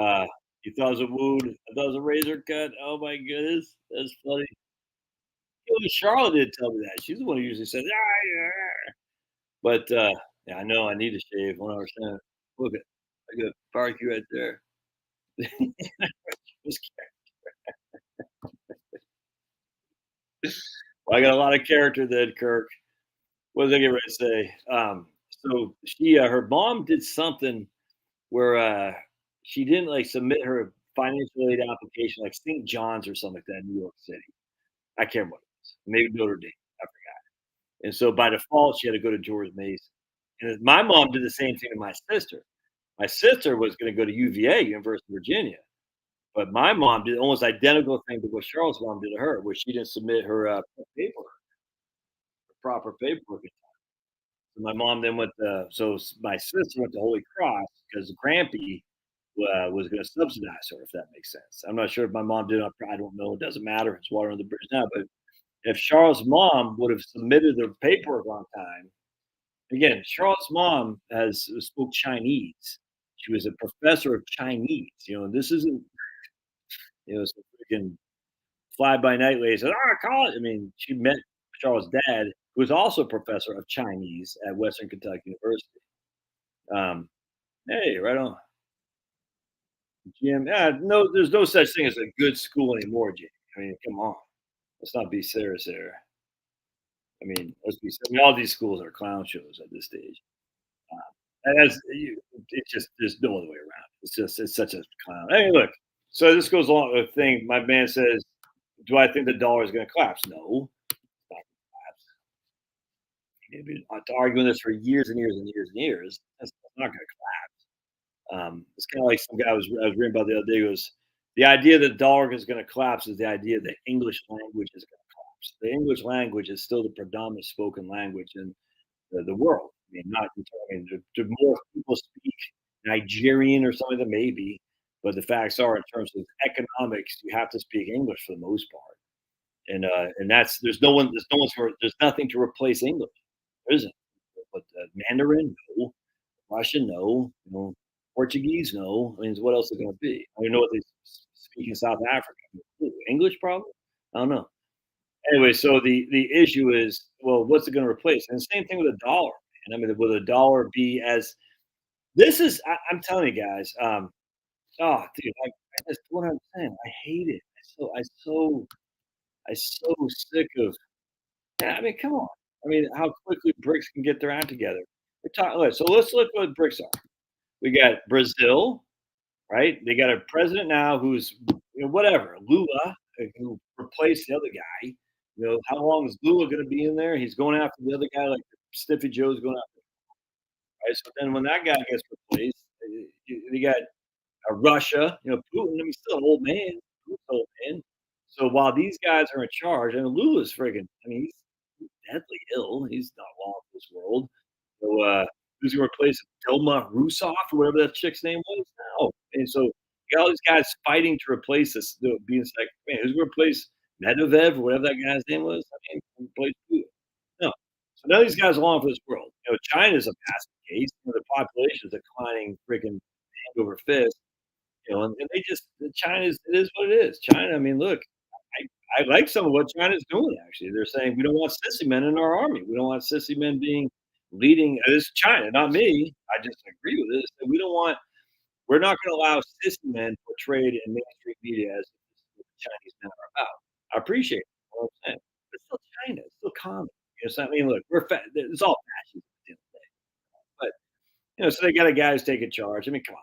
uh, you thought it was a wound. I thought it was a razor cut. Oh my goodness, that's funny. Even Charlotte did tell me that. She's the one who usually says, "Ah, yeah." But yeah, I know I need to shave 100%. Look at, I got barbecue right there. Just well, I got a lot of character then, Kirk. What was I getting ready to say? So her mom did something where she didn't like submit her financial aid application, like St. John's or something like that in New York City. I can't remember what it was. Maybe Notre Dame. I forgot. And so by default, she had to go to George Mason. And my mom did the same thing to my sister. My sister was going to go to UVA, University of Virginia, but my mom did almost identical thing to what Charlotte's mom did to her, where she didn't submit her paperwork, proper paperwork. So my mom then went to my sister went to Holy Cross because Grampy was going to subsidize her, if that makes sense. I'm not sure if my mom did. I don't know. It doesn't matter. It's water on the bridge now. But if Charlotte's mom would have submitted the paperwork on time, again, Charlotte's mom has spoke Chinese. She was a professor of Chinese. This isn't some freaking fly by night lady said, college. I mean, she met Charlotte's dad, who was also a professor of Chinese at Western Kentucky University. Hey, right on. Jim. Yeah, no, there's no such thing as a good school anymore, Jim. I mean, come on. Let's not be serious there. I mean, let's be. I mean, all these schools are clown shows at this stage. And it's just there's no other way around. It's such a clown. Hey, look. So this goes along with the thing. My man says, "Do I think the dollar is going to collapse?" No, it's not going to collapse. We've been arguing this for years and years and years and years. That's not going to collapse. It's kind of like some guy I was reading about the other day. Was the idea that the dollar is going to collapse is the idea that English language is going to collapse. The English language is still the predominant spoken language in the world. I mean, not. I mean, do more people speak Nigerian or something? That maybe, but the facts are, in terms of economics, you have to speak English for the most part. And that's there's nothing to replace English. There isn't. But Mandarin, no. Russian, no. Portuguese, no. I mean, what else is it going to be? I don't know what they speak in South Africa. English, probably. I don't know. Anyway, so the issue is, well, what's it going to replace? And the same thing with a dollar. And I mean, will a dollar be as this is? I'm telling you guys. Oh, dude, I just what I'm saying. I hate it. I so sick of. Yeah, I mean, come on. I mean, how quickly BRICS can get their act together. We're talking. So let's look what BRICS are. We got Brazil, right? They got a president now who's whatever Lula, who replaced the other guy. How long is Lula going to be in there? He's going after the other guy, like Stiffy Joe's going after. Right? So then when that guy gets replaced, you got Russia. Putin. I mean, he's still an old man. Putin's an old man. So while these guys are in charge, and Lula's friggin', I mean, he's deadly ill. He's not long in this world. So who's going to replace Dilma Rousseff or whatever that chick's name was now? And so you got all these guys fighting to replace this, being like, man, who's going to replace Medvedev or whatever that guy's name was? I mean, replace Putin. No. So none of these guys are long for this world. China's a massive case. The population is declining freaking hand over fist. And they just China's it is what it is. China, I mean, look, I like some of what China's doing. Actually, they're saying we don't want sissy men in our army. We don't want sissy men being leading is China, not me. I just agree with this. That we don't want we're not gonna allow cis men portrayed in mainstream media as what the Chinese men are about. I appreciate it, you know what I'm saying? But it's still China, it's still common. You know what I mean? Look, it's all fascism at the end of the day. But, so they got a guy who's taking charge. I mean, come on.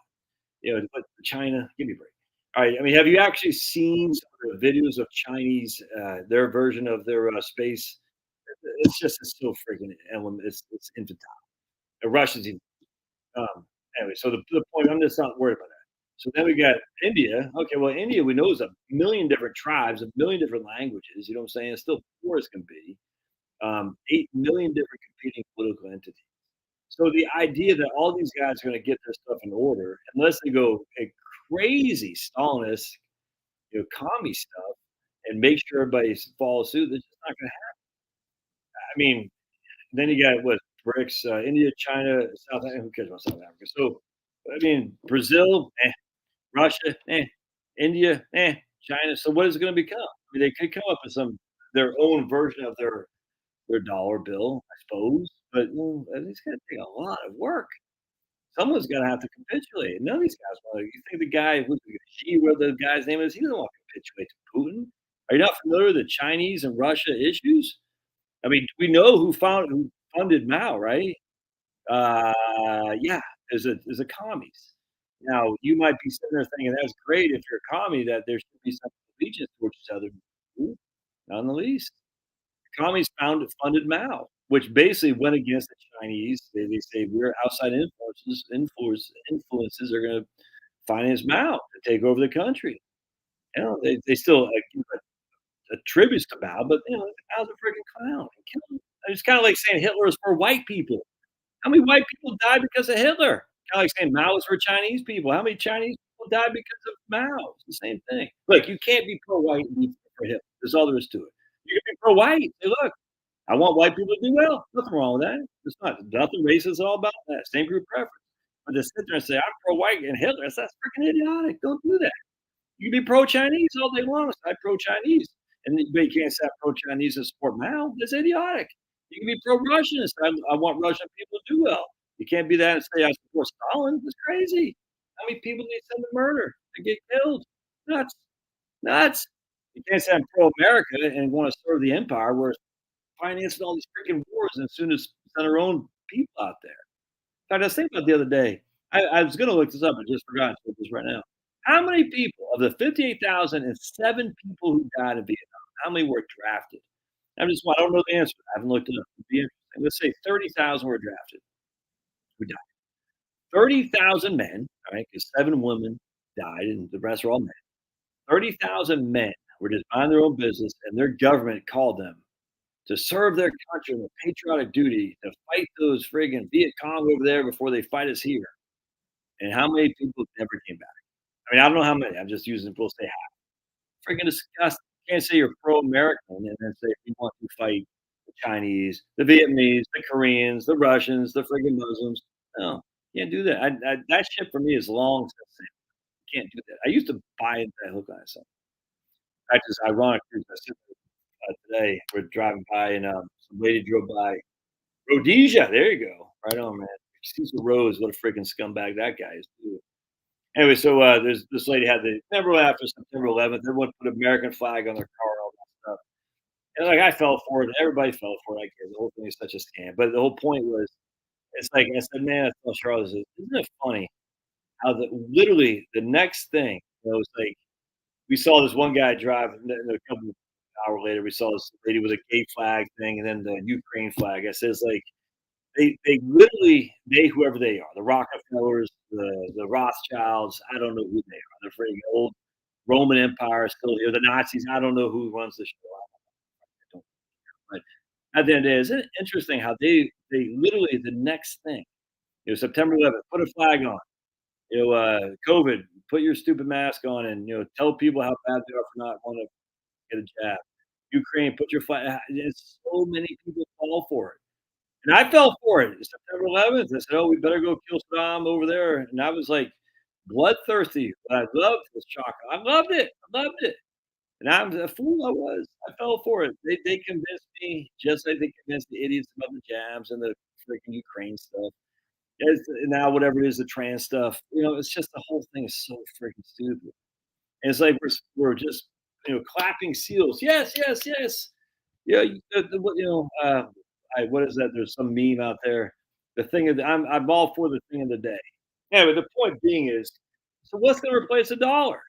But China, give me a break. All right. I mean, have you actually seen some of the videos of Chinese, their version of their space? It's so freaking element. It's infantile. The Russians, even, anyway. So the point, I'm just not worried about that. So then we got India. Okay, well, India we know is a million different tribes, a million different languages. You know what I'm saying? It's still poor as can be. 8 million different competing political entities. So the idea that all these guys are going to get their stuff in order, unless they go a crazy Stalinist, commie stuff, and make sure everybody follows suit, that's just not going to happen. I mean, then you got what BRICS, India, China, South Africa. Who cares about South Africa? So, I mean, Brazil, Russia, India, China. So what is it going to become? I mean, they could come up with their own version of their dollar bill, I suppose. But it's going to take a lot of work. Someone's gonna have to capitulate. None of these guys want to. You think the guy who's Xi, what the guy's name is, he doesn't want to capitulate to Putin. Are you not familiar with the Chinese and Russia issues? I mean, we know who funded Mao, right? Yeah, is a commies. Now you might be sitting there thinking that's great if you're a commie that there should be some allegiance towards each other. Ooh, not in the least. Commies funded Mao, which basically went against the Chinese. They say we're outside influences are going to finance Mao to take over the country. They still give a tribute to Mao, but Mao's a freaking clown. Kill him. It's kind of like saying Hitler is for white people. How many white people died because of Hitler? Kind of like saying Mao is for Chinese people. How many Chinese people died because of Mao? It's the same thing. Look, you can't be pro-white and be for Hitler. There's all there is to it. You can be pro-white. Say, look, I want white people to do well. Nothing wrong with that. It's not nothing racist at all about that. Same group preference. But to sit there and say I'm pro-white and Hitler, that's freaking idiotic. Don't do that. You can be pro-Chinese all day long. I'm pro-Chinese, but you can't say I'm pro-Chinese and support Mao. That's idiotic. You can be pro-Russian and say I want Russian people to do well. You can't be that and say I support Stalin. That's crazy. How many people did he send to murder to get killed? Nuts, nuts. You can't say I'm pro-America and want to serve the empire where financing all these freaking wars and as soon as send our own people out there. In fact, I was thinking about the other day. I was going to look this up. I just forgot to look this right now. How many people of the 58,007 people who died in Vietnam? How many were drafted? I don't know the answer. I haven't looked it up. It'd be interesting. Let's say 30,000 were drafted. Who died? 30,000 men. All right, because 7 women died, and the rest are all men. 30,000 men were just minding their own business, and their government called them to serve their country with patriotic duty to fight those friggin' Viet Cong over there before they fight us here. And how many people never came back? I mean, I don't know how many. I'm just using we'll say half. Freaking disgusting. You can't say you're pro-American and then say you want to fight the Chinese, the Vietnamese, the Koreans, the Russians, the friggin' Muslims. No, you can't do that. That shit for me is long since sailed. You can't do that. I used to buy into that hook on myself. In fact, it's ironic too, 'cause today we're driving by and some lady drove by Rhodesia. There you go. Right on, man. Cecil Rose, what a freaking scumbag that guy is too. Anyway, so there's this lady had the remember after September 11th, everyone put American flag on their car, all that stuff. And like I fell for it, everybody fell for it. I guess the whole thing is such a scam. But the whole point was, it's like I said, man, I told Charles, isn't it funny how literally the next thing, it's like we saw this one guy drive, and then a couple hour later, we saw this lady with a gay flag thing, and then the Ukraine flag. I says like they literally whoever they are, the Rockefellers, the Rothschilds, I don't know who they are. They're freaking old Roman Empire still here. The Nazis, I don't know who runs the show. I don't but at the end of the day, isn't it interesting how they literally the next thing, September 11th, put a flag on. COVID, put your stupid mask on and tell people how bad they are for not wanting to get a jab. Ukraine, put your flag. So many people fall for it. And I fell for it. September 11th. I said, "Oh, we better go kill Saddam over there." And I was like bloodthirsty. But I loved this chocolate. I loved it. I loved it. And I'm the fool I was. I fell for it. They convinced me just like they convinced the idiots about the jabs and the freaking Ukraine stuff. It's now whatever it is, the trans stuff, it's just the whole thing is so freaking stupid. And it's like we're just, clapping seals. Yes, yes, yes. Yeah, what, what is that? There's some meme out there. The thing of the, I'm all for the thing of the day. Anyway, the point being is, so what's going to replace the dollar?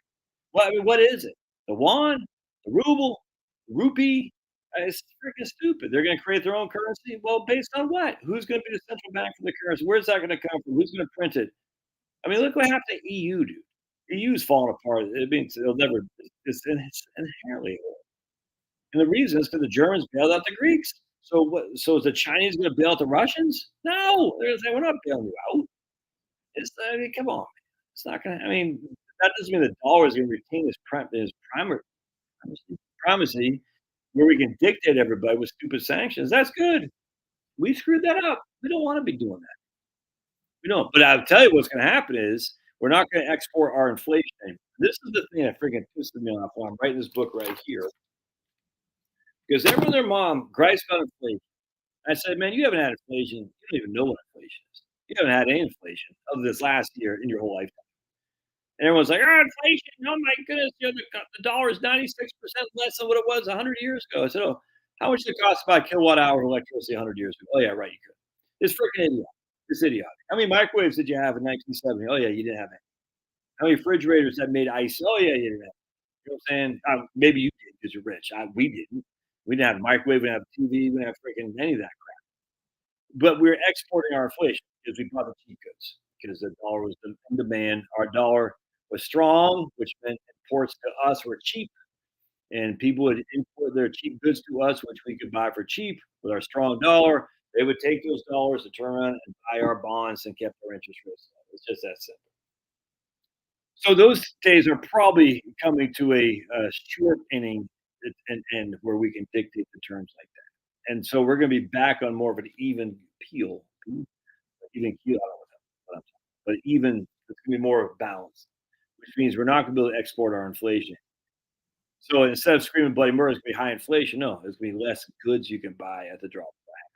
Well, I mean, what is it? The won, the ruble, the rupee? It's freaking stupid. They're going to create their own currency. Well, based on what? Who's going to be the central bank for the currency? Where's that going to come from? Who's going to print it? I mean, look what happened to EU, dude. EU's falling apart. It means it'll never. It's inherently. And the reason is because the Germans bailed out the Greeks. So what? So is the Chinese going to bail out the Russians? No, they're going to say we're not bailing you out. I mean, come on, it's not going to. I mean, that doesn't mean the dollar is going to retain his primary primacy, where we can dictate everybody with stupid sanctions. That's good. We screwed that up. We don't want to be doing that. We don't. But I'll tell you what's going to happen is we're not going to export our inflation anymore. This is the thing that freaking pisses me off when I'm writing this book right here. Because everyone and their mom gripes about inflation. I said, man, you haven't had inflation. You don't even know what inflation is. You haven't had any inflation other this last year in your whole life. And everyone's like, oh, inflation. Oh, my goodness. The dollar is 96% less than what it was 100 years ago. I said, oh, how much did it cost to buy a kilowatt hour of electricity 100 years ago? Oh, yeah, right. You could. It's freaking idiotic. It's idiotic. How many microwaves did you have in 1970? Oh, yeah, you didn't have any. How many refrigerators that made ice? Oh, yeah, you didn't have. You know what I'm saying? Maybe you did because you're rich. We didn't. We didn't have a microwave. We didn't have a TV. We didn't have freaking any of that crap. But we're exporting our inflation because we bought the cheap goods because the dollar was in demand. Our dollar was strong, which meant imports to us were cheap, and people would import their cheap goods to us, which we could buy for cheap with our strong dollar. They would take those dollars to turn around and buy our bonds and kept our interest rates low. It's just that simple. So those days are probably coming to a short inning and where we can dictate the terms like that. And so we're going to be back on more of an even peel, even keel. I don't know what I'm talking, but even it's going to be more of balance, which means we're not going to be able to export our inflation. So instead of screaming bloody murder, it's going to be high inflation. No, there's going to be less goods you can buy at the drop of a hat.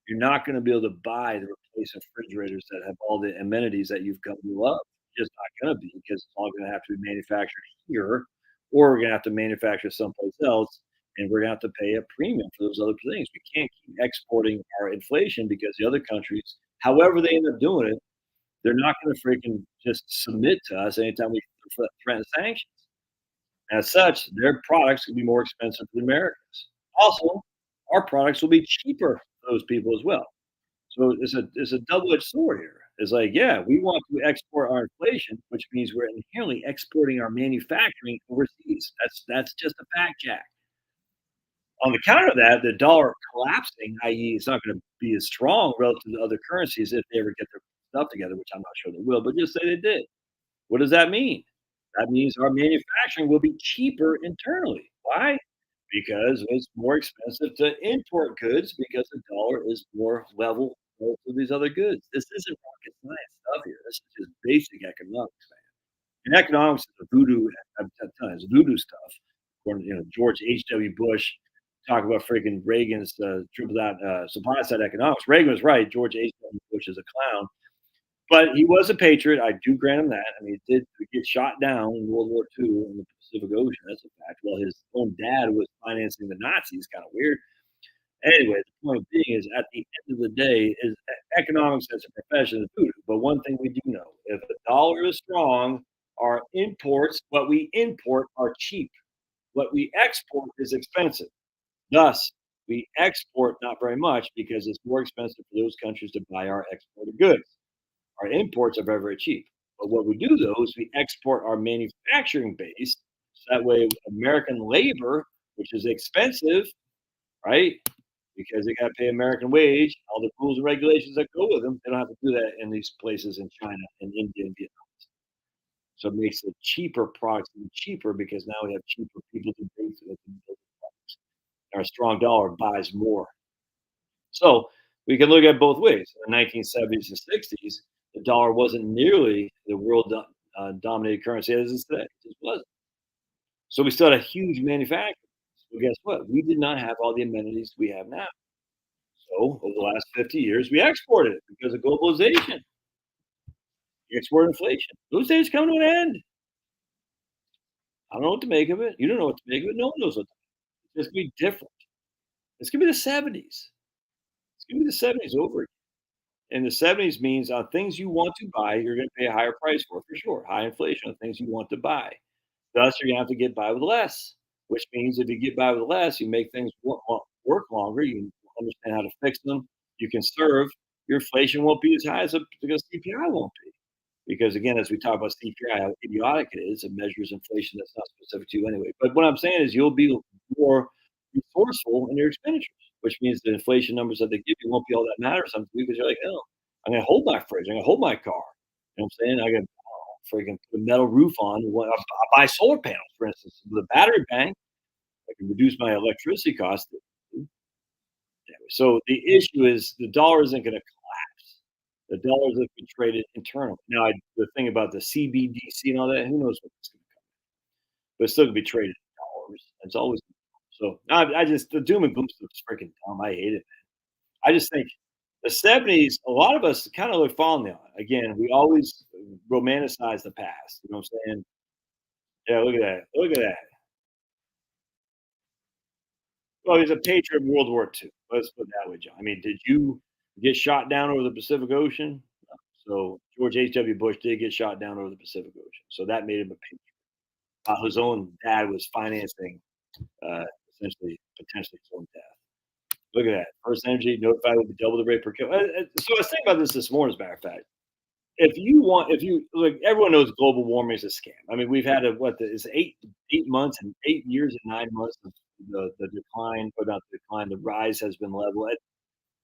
You're not going to be able to buy the replacement refrigerators that have all the amenities that you've come to love. Just not going to be because it's all going to have to be manufactured here, or we're going to have to manufacture someplace else, and we're going to have to pay a premium for those other things. We can't keep exporting our inflation because the other countries, however they end up doing it, they're not going to freaking just submit to us anytime we threaten sanctions. As such, their products will be more expensive for the Americans. Also, our products will be cheaper for those people as well. So it's a double-edged sword here. It's like, yeah, we want to export our inflation, which means we're inherently exporting our manufacturing overseas. That's just a fact, Jack. On the counter of that, the dollar collapsing, i.e., it's not going to be as strong relative to other currencies if they ever get their stuff together, which I'm not sure they will, but just say they did. What does that mean? That means our manufacturing will be cheaper internally. Why? Because it's more expensive to import goods because the dollar is more level relative to these other goods. This isn't rocket science stuff here. This is just basic economics, man. And economics is a voodoo. I'm telling you, it's voodoo stuff. According to George H.W. Bush, talk about freaking Reagan's triple down supply side economics. Reagan was right. George H.W. Bush is a clown. But he was a patriot. I do grant him that. I mean, he did get shot down in World War II in the Pacific Ocean. That's a fact. Well, his own dad was financing the Nazis. Kind of weird. Anyway, the point being is, at the end of the day, is economics as a profession is voodoo. But one thing we do know: if the dollar is strong, our imports, what we import, are cheap. What we export is expensive. Thus, we export not very much because it's more expensive for those countries to buy our exported goods. Our imports are very, very cheap. But what we do, though, is we export our manufacturing base. So that way, American labor, which is expensive, right? Because they got to pay American wage, all the rules and regulations that go with them. They don't have to do that in these places in China and India and Vietnam. So it makes the cheaper products even cheaper because now we have cheaper people to build the products. Our strong dollar buys more. So we can look at both ways. In the 1970s and 60s, the dollar wasn't nearly the world dominated currency as it is today. It just wasn't. So we still had a huge manufacturing. Well, guess what? We did not have all the amenities we have now. So over the last 50 years, we exported it because of globalization, export inflation. Those days come to an end. I don't know what to make of it. You don't know what to make of it. No one knows what to make. It's gonna be different. It's gonna be the 70s. It's gonna be the 70s over again. And the 70s means on things you want to buy, you're gonna pay a higher price for sure. High inflation on things you want to buy. Thus, you're gonna have to get by with less, which means if you get by with less, you make things work longer. You understand how to fix them. You can serve. Your inflation won't be as high as because CPI won't be. Because again, as we talk about CPI, how idiotic it is, it measures inflation that's not specific to you anyway. But what I'm saying is you'll be more resourceful in your expenditures, which means the inflation numbers that they give you won't be all that matter something to you because you're like, oh, I'm gonna hold my fridge, I'm gonna hold my car. You know what I'm saying? I got freaking put a metal roof on. I buy solar panels, for instance, with a battery bank. I can reduce my electricity costs. So the issue is the dollar isn't going to collapse. The dollars have been traded internally. Now, the thing about the CBDC and all that, who knows what it's going to come, but it's still going to be traded in dollars. It's always so. I just the doom and gloom stuff is freaking dumb. I hate it. I just think the 70s. A lot of us kind of look fondly on it. Again, we always romanticize the past. You know what I'm saying? Yeah, look at that. Look at that. Well, he's a patriot in World War II. Let's put it that way, John. I mean, did you get shot down over the Pacific Ocean? No. So George H.W. Bush did get shot down over the Pacific Ocean. So that made him a patriot. His own dad was financing, uh, essentially, potentially his own death. Look at that. First Energy notified will be double the rate per kill. So I was thinking about this morning, as a matter of fact. If you look, everyone knows global warming is a scam. I mean, we've had it's 8 months and 8 years and 9 months of the decline, or not the decline, the rise has been level.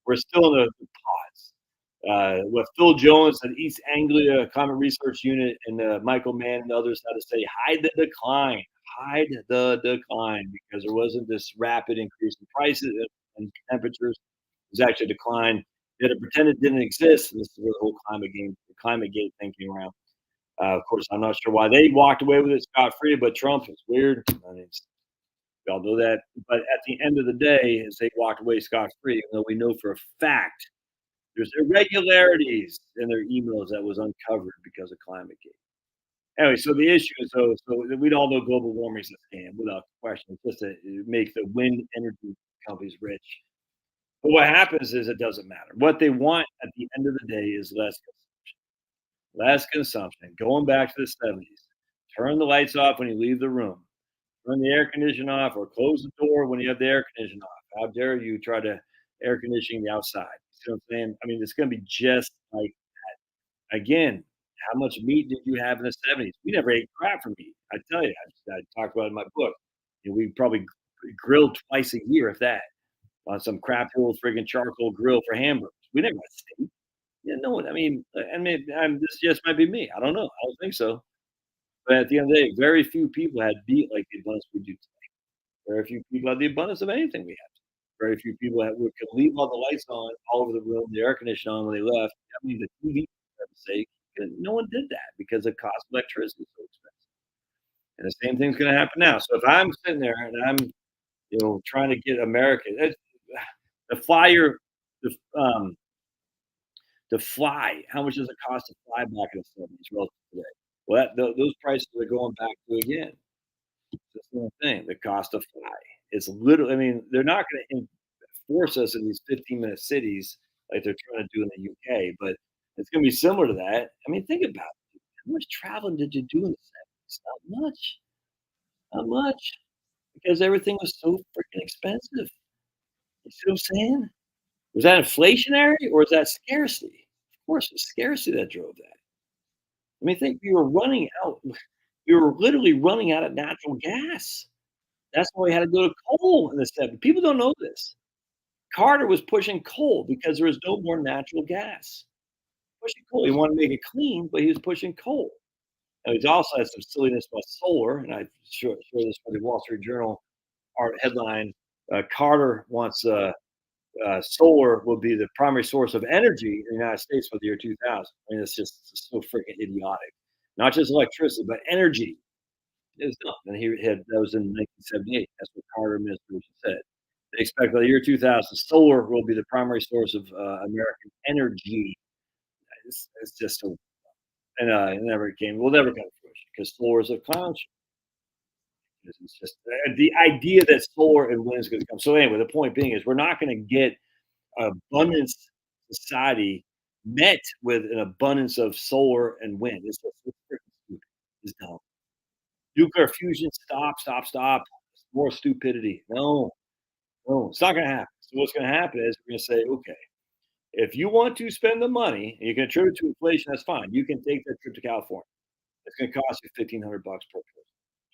We're still in the pause. What Phil Jones at East Anglia Climate Research Unit and Michael Mann and others had to say, hide the decline, because there wasn't this rapid increase in prices and temperatures. It was actually a decline. Yet it pretended it didn't exist. And this is where the whole climate gate thing came around. Of course, I'm not sure why they walked away with it scot free, but Trump is weird. I mean, we all know that. But at the end of the day, as they walked away scot free, even though we know for a fact there's irregularities in their emails that was uncovered because of climate gate. Anyway, so the issue is though, so we all know global warming is a scam without question. It's just to make the wind energy companies rich. But what happens is it doesn't matter. What they want at the end of the day is less consumption. Going back to the 70s, turn the lights off when you leave the room. Turn the air conditioner off or close the door when you have the air conditioner off. How dare you try to air conditioning the outside? See what I'm saying? I mean, it's going to be just like again. How much meat did you have in the 70s? We never ate crap for meat. I tell you, I talked about it in my book. You know, we probably grilled twice a year, if that, on some crap old friggin' charcoal grill for hamburgers. We never had steak. Yeah, no one. This just might be me. I don't know. I don't think so. But at the end of the day, very few people had meat like the abundance we do today. Very few people had the abundance of anything we have. Very few people could leave all the lights on all over the room, the air conditioner on when they left. I mean, the TV, for heaven's sake. No one did that because the cost of electricity is so expensive. And the same thing's going to happen now. So if I'm sitting there and I'm, trying to get America, the flyer, the to fly. How much does it cost to fly back in the 70s relative to today? Well, those prices are going back to again. It's the same thing. The cost to fly. It's literally. I mean, they're not going to force us in these 15-minute cities like they're trying to do in the UK, but it's going to be similar to that. I mean, think about it. How much traveling did you do in the 70s? Not much. Not much. Because everything was so freaking expensive. You see what I'm saying? Was that inflationary or is that scarcity? Of course, it's scarcity that drove that. I mean, think we were literally running out of natural gas. That's why we had to go to coal in the '70s. People don't know this. Carter was pushing coal because there was no more natural gas. Pushing coal. He wanted to make it clean, but he was pushing coal. And he also had some silliness about solar, and I show this for the Wall Street Journal art headline. Carter wants solar will be the primary source of energy in the United States for the year 2000. I mean, it's just so freaking idiotic. Not just electricity, but energy. It was dumb, and he had that was in 1978. That's what Carter administration said. They expect by the year 2000, solar will be the primary source of American energy. It's just so, and it never came. Will never come to fruition because solar is a clown show. It's just the idea that solar and wind is going to come. So anyway, the point being is we're not going to get abundance society met with an abundance of solar and wind. It's freaking stupid. It's dumb. Nuclear fusion, stop, stop, stop. More stupidity. No, no, it's not going to happen. So what's going to happen is we're going to say, okay, if you want to spend the money and you can attribute it to inflation, that's fine. You can take that trip to California. It's going to cost you $1,500 per person,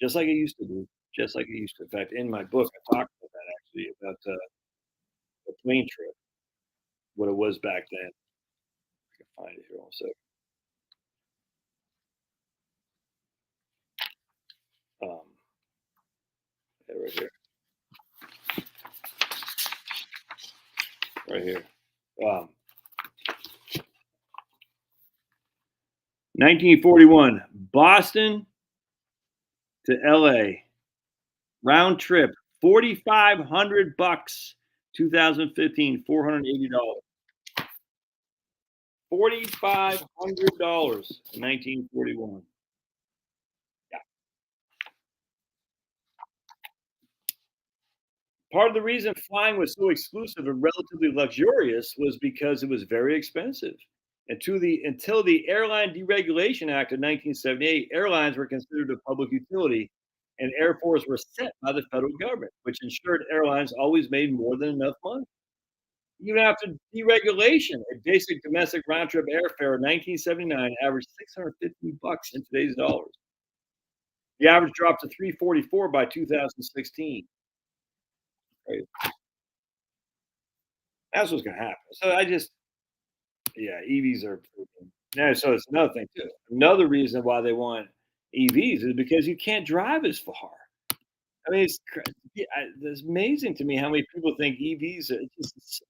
just like it used to do. Just like it used to. In fact, in my book, I talked about that actually about the plane trip, what it was back then. I can find it here also. Um, yeah, right here. Um, 1941, Boston to LA, round trip, $4,500. 2015, $480. $4,500 in 1941. Yeah. Part of the reason flying was so exclusive and relatively luxurious was because it was very expensive. And until the Airline Deregulation Act of 1978, airlines were considered a public utility, and airfares were set by the federal government, which ensured airlines always made more than enough money. Even after deregulation, a basic domestic round trip airfare in 1979 averaged $650 in today's dollars. The average dropped to 344 by 2016. Right? That's what's going to happen. So yeah, EVs are. Yeah, so it's another thing too. Another reason why they want EVs is because you can't drive as far. I mean, yeah, it's amazing to me how many people think EVs.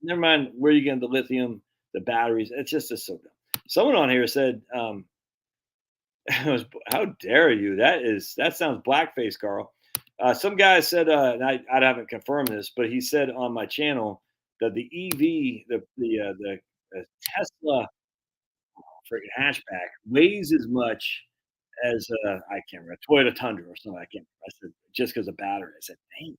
Never mind where you get the lithium, the batteries. It's so dumb. Someone on here said, "How dare you? That sounds blackface, Carl." Some guy said, and I haven't confirmed this, but he said on my channel that the EV, the Tesla freaking hatchback weighs as much as I can't remember Toyota Tundra or something. I can't. Remember. I said just because of battery. I said, dang.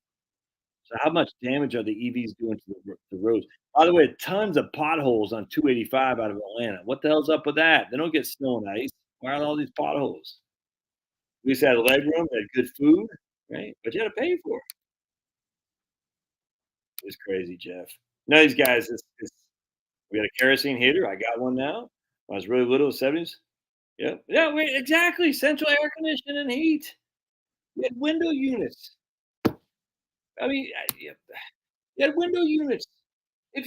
So how much damage are the EVs doing to the roads? By the way, tons of potholes on 285 out of Atlanta. What the hell's up with that? They don't get snow and ice. Why are all these potholes? We just had leg room, had good food, right? But you had to pay for it. It's crazy, Jeff. Now these guys, we got a kerosene heater. I got one now. When I was really little, 70s. Yeah, yeah, exactly. Central air conditioning and heat. We had window units. I mean, yeah, you had window units. If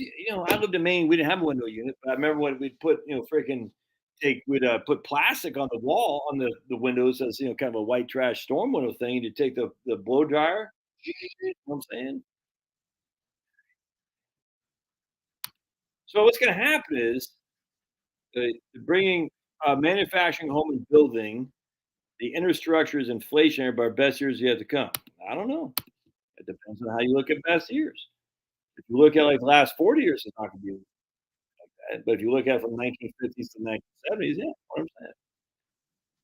I lived in Maine, we didn't have a window unit, but I remember when we'd put, freaking we'd put plastic on the wall on the windows as kind of a white trash storm window thing. To take the blow dryer. You know what I'm saying? So what's going to happen is uh, bringing manufacturing, home, and building. The infrastructure is inflationary, but our best years yet to come. I don't know. It depends on how you look at best years. If you look at like the last 40 years, it's not going to be bad. But if you look at it from 1950s to 1970s, yeah, 100%.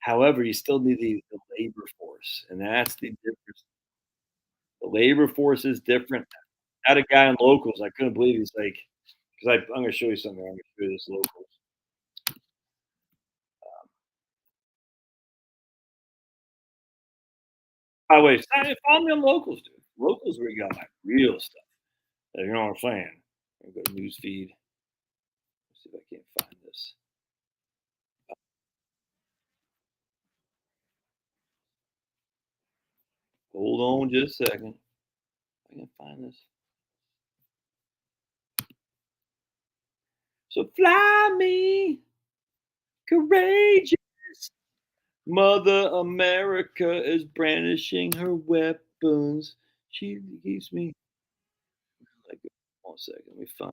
However, you still need the labor force, and that's the difference. The labor force is different. I had a guy in locals. I couldn't believe he's like, because I'm going to show you something. I'm going to show you this locals. By the way, follow me on locals, dude. Locals where you got my real stuff. You know what I'm saying? I'll go to news feed. Let's see if I can't find this. Hold on just a second. I can find this. So fly me, courageous. Mother America is brandishing her weapons. She keeps me like 1 second. Let me find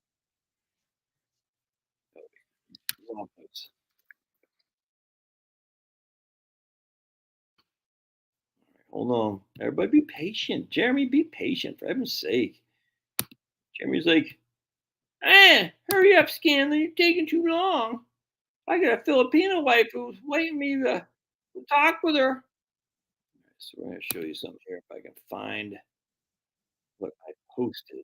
Hold on. Everybody be patient. Jeremy, be patient for heaven's sake. Jeremy's like, hurry up, Scanlon. You're taking too long. I got a Filipino wife who's waiting me to talk with her. So we're going to show you something here if I can find what I posted.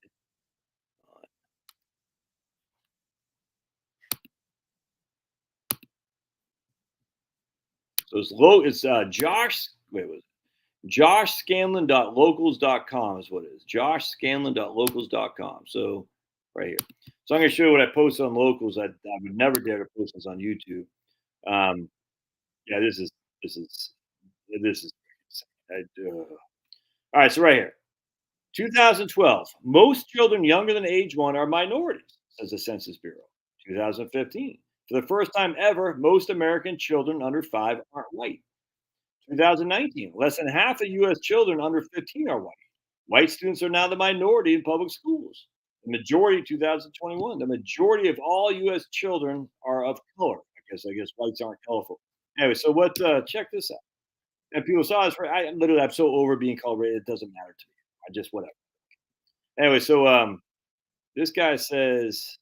So it's Josh. Wait, was joshscanlon.locals.com is what it is. joshscanlon.locals.com. So right here. So I'm going to show you what I posted on locals. I would never dare to post this on YouTube. Um, yeah, this is. All right, so right here, 2012. Most children younger than age 1 are minorities, says the Census Bureau. 2015. For the first time ever, most American children under 5 aren't white. 2019, less than half of U.S. children under 15 are white. White students are now the minority in public schools. The majority, 2021, the majority of all U.S. children are of color. I guess whites aren't colorful. Anyway, so what? Check this out. And people saw this. I'm so over being called racist. It doesn't matter to me. I just whatever. Anyway, so this guy says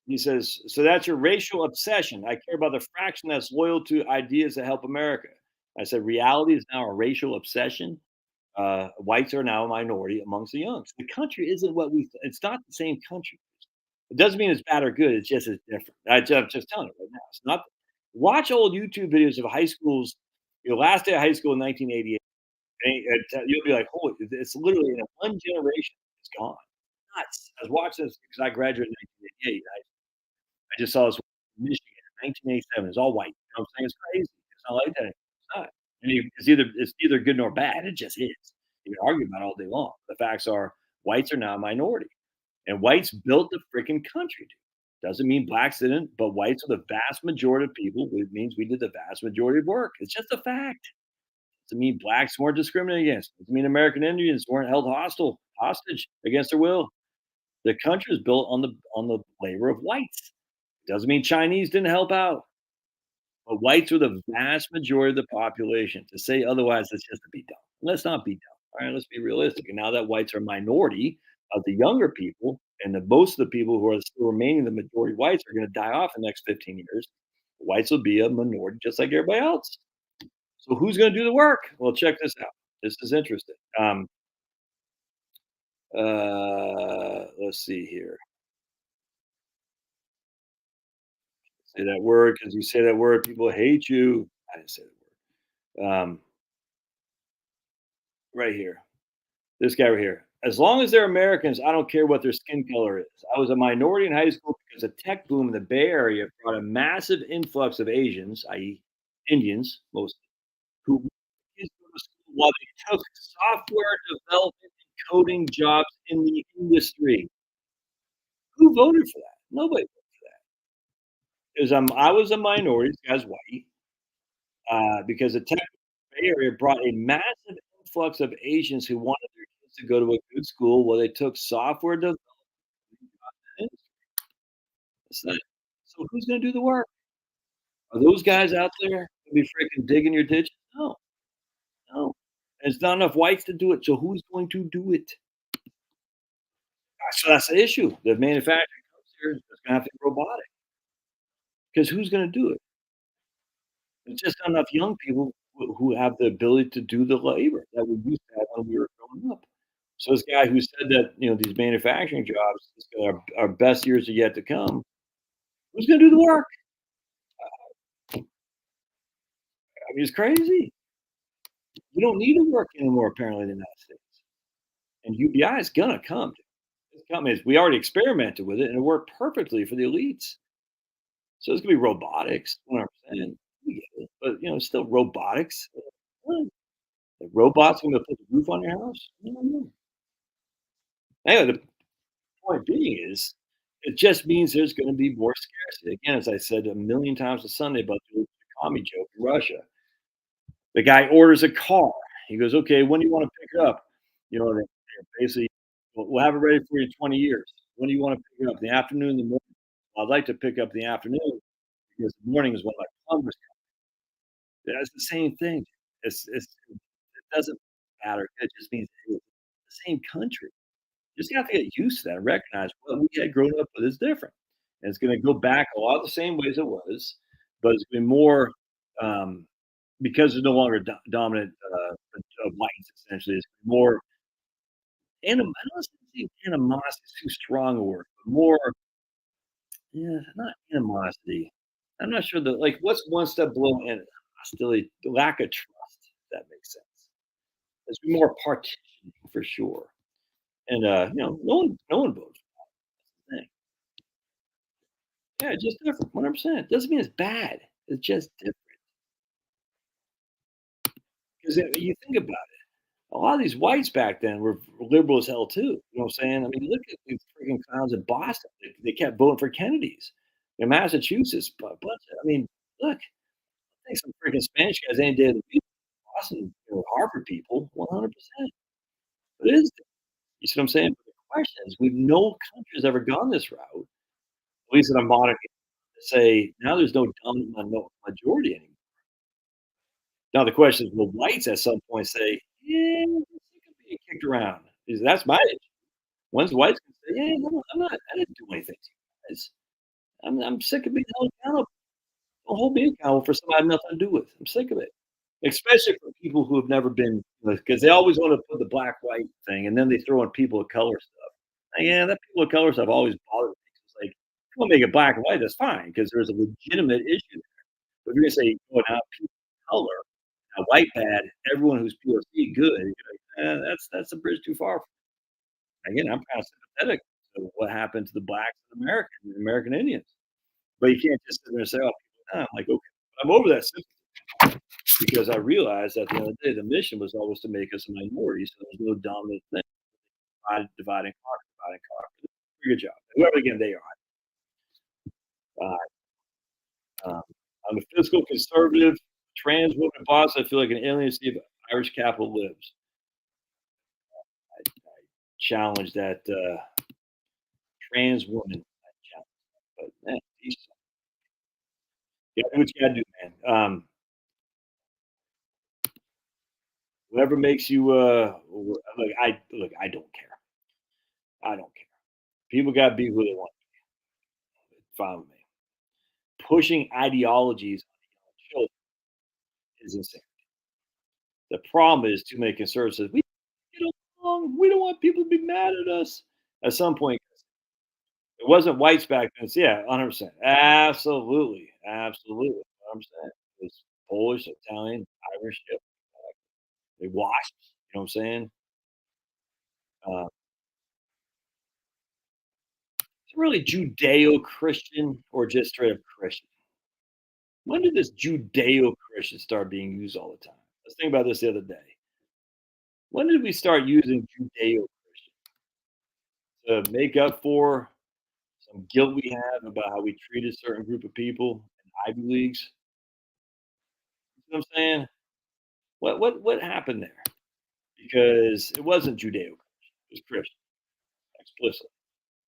he says, so that's your racial obsession. I care about the fraction that's loyal to ideas that help America. I said, reality is now a racial obsession. Whites are now a minority amongst the young. So the country isn't what it's not the same country. It doesn't mean it's bad or good. It's just it's different. I'm just telling you right now. It's not. Watch old YouTube videos of high schools. Your last day of high school in 1988. And you'll be like, holy, it's literally in one generation, it's gone. Nuts. I was watching this because I graduated in 1988. I just saw this in Michigan in 1987. It's all white. You know what I'm saying? It's crazy. It's not like that anymore. It's not. And it's either good nor bad. It just is. You can argue about it all day long. The facts are whites are now a minority. And whites built the freaking country, dude. Doesn't mean blacks didn't, but whites are the vast majority of people. It means we did the vast majority of work. It's just a fact. Doesn't mean blacks weren't discriminated against. Doesn't mean American Indians weren't held hostage against their will. The country is built on the labor of whites. Doesn't mean Chinese didn't help out, but whites are the vast majority of the population. To say otherwise, that's just to be dumb. Let's not be dumb. All right, let's be realistic. And now that whites are a minority of the younger people, and most of the people who are still remaining the majority whites are going to die off in the next 15 years, whites will be a minority just like everybody else. So who's going to do the work? Well, check this out. This is interesting. Let's see here. Say that word because you say that word, people hate you. I didn't say that word. Right here. This guy right here. As long as they're Americans, I don't care what their skin color is. I was a minority in high school because a tech boom in the Bay Area brought a massive influx of Asians, i.e., Indians, most who kids go to school while they took software development and coding jobs in the industry. Who voted for that? Nobody voted for that. Because I was a minority, this guy's white, because the tech Bay Area brought a massive influx of Asians who wanted their kids to go to a good school while they took software development. It's not, so who's going to do the work? Are those guys out there to be freaking digging your ditch? No, no. There's not enough whites to do it. So who's going to do it? So that's the issue. The manufacturing comes here is going to have to be robotic because who's going to do it? There's just not enough young people who have the ability to do the labor that we used to have when we were growing up. So this guy who said that these manufacturing jobs, our best years are yet to come. Who's going to do the work? I mean, it's crazy. You don't need to work anymore, apparently, in the United States. And UBI is gonna come. It's coming. We already experimented with it, and it worked perfectly for the elites. So it's gonna be robotics. 100%. We get it, but still robotics. What? The robots gonna put the roof on your house? I don't know. Anyway, the point being is, it just means there's gonna be more scarcity. Again, as I said a million times on Sunday about the economy joke in Russia. The guy orders a car. He goes, "Okay, when do you wanna pick it up?" They basically, "We'll have it ready for you in 20 years. When do you wanna pick it up? In the afternoon, the morning?" "I'd like to pick up in the afternoon because the morning is when my plumbers come." Yeah, it's the same thing. It's doesn't matter. It just means it's the same country. You just have to get used to that and recognize what we had grown up with is different. And it's gonna go back a lot of the same ways it was, but it's gonna be more, um, because there's no longer dominant, whites, essentially. It's more I don't think animosity is too strong a word, but more yeah, not animosity. I'm not sure like, what's one step below hostility? The lack of trust, if that makes sense. There's more partitioning for sure. And, no one votes for that thing. Yeah, it's just different, 100%. Doesn't mean it's bad. It's just different. 'Cause you think about it, a lot of these whites back then were liberal as hell too, you know what I'm saying? I mean, look at these freaking clowns in Boston. They kept voting for Kennedys. In Massachusetts, bunch of I mean, look, I think some freaking Spanish guys any day of the week. Boston, Harvard people, 100%. It is. You see what I'm saying? But the question is, no country's ever gone this route, at least in a modern to say, now there's no dominant majority anymore. Now the question is, will whites at some point say, "Yeah, we're sick of being kicked around?" Is that's my issue. When's whites gonna say, "Yeah, no, I didn't do anything to you guys. I'm sick of being held accountable. Don't hold me accountable for something I had nothing to do with. I'm sick of it." Especially for people who have never been, because they always wanna put the black white thing, and then they throw in people of color stuff. Yeah, that people of color stuff always bothered me. It's like, if you wanna make it black and white, that's fine, because there's a legitimate issue there. But if you're gonna say, "Oh, now people of color, now white bad, everyone who's POC good," you're like, that's a bridge too far. Again, I'm kinda sympathetic to what happened to the blacks in America, and the American Indians. But you can't just sit there and say, "Oh," I'm like, "Okay." I'm over that because I realized at the end of the day, the mission was always to make us a minority, so there's no dominant thing. Divide and conquer, divide and conquer. Good job. Whoever again they are. Uh, I'm a fiscal conservative, trans woman boss. I feel like an alien to see if Irish capital lives. I challenge that trans woman. I challenge that. But man, yeah, do what you gotta do, man. Whoever makes you I don't care. I don't care. People gotta be who they want. Fine with me. Pushing ideologies on young children is insane. The problem is too many conservatives say, "We get along. We don't want people to be mad at us." At some point, it wasn't whites back then. So yeah, 100%. Absolutely. Absolutely. 100%. It was Polish, Italian, Irish. Yep. They washed. You know what I'm saying? Uh, it's really Judeo Christian or just straight up Christian. When did this Judeo Christian start being used all the time? Let's think about this the other day. When did we start using Judeo Christian to make up for some guilt we have about how we treated a certain group of people in Ivy Leagues? You know what I'm saying? What happened there? Because it wasn't Judeo-Christian, it was Christian, explicitly.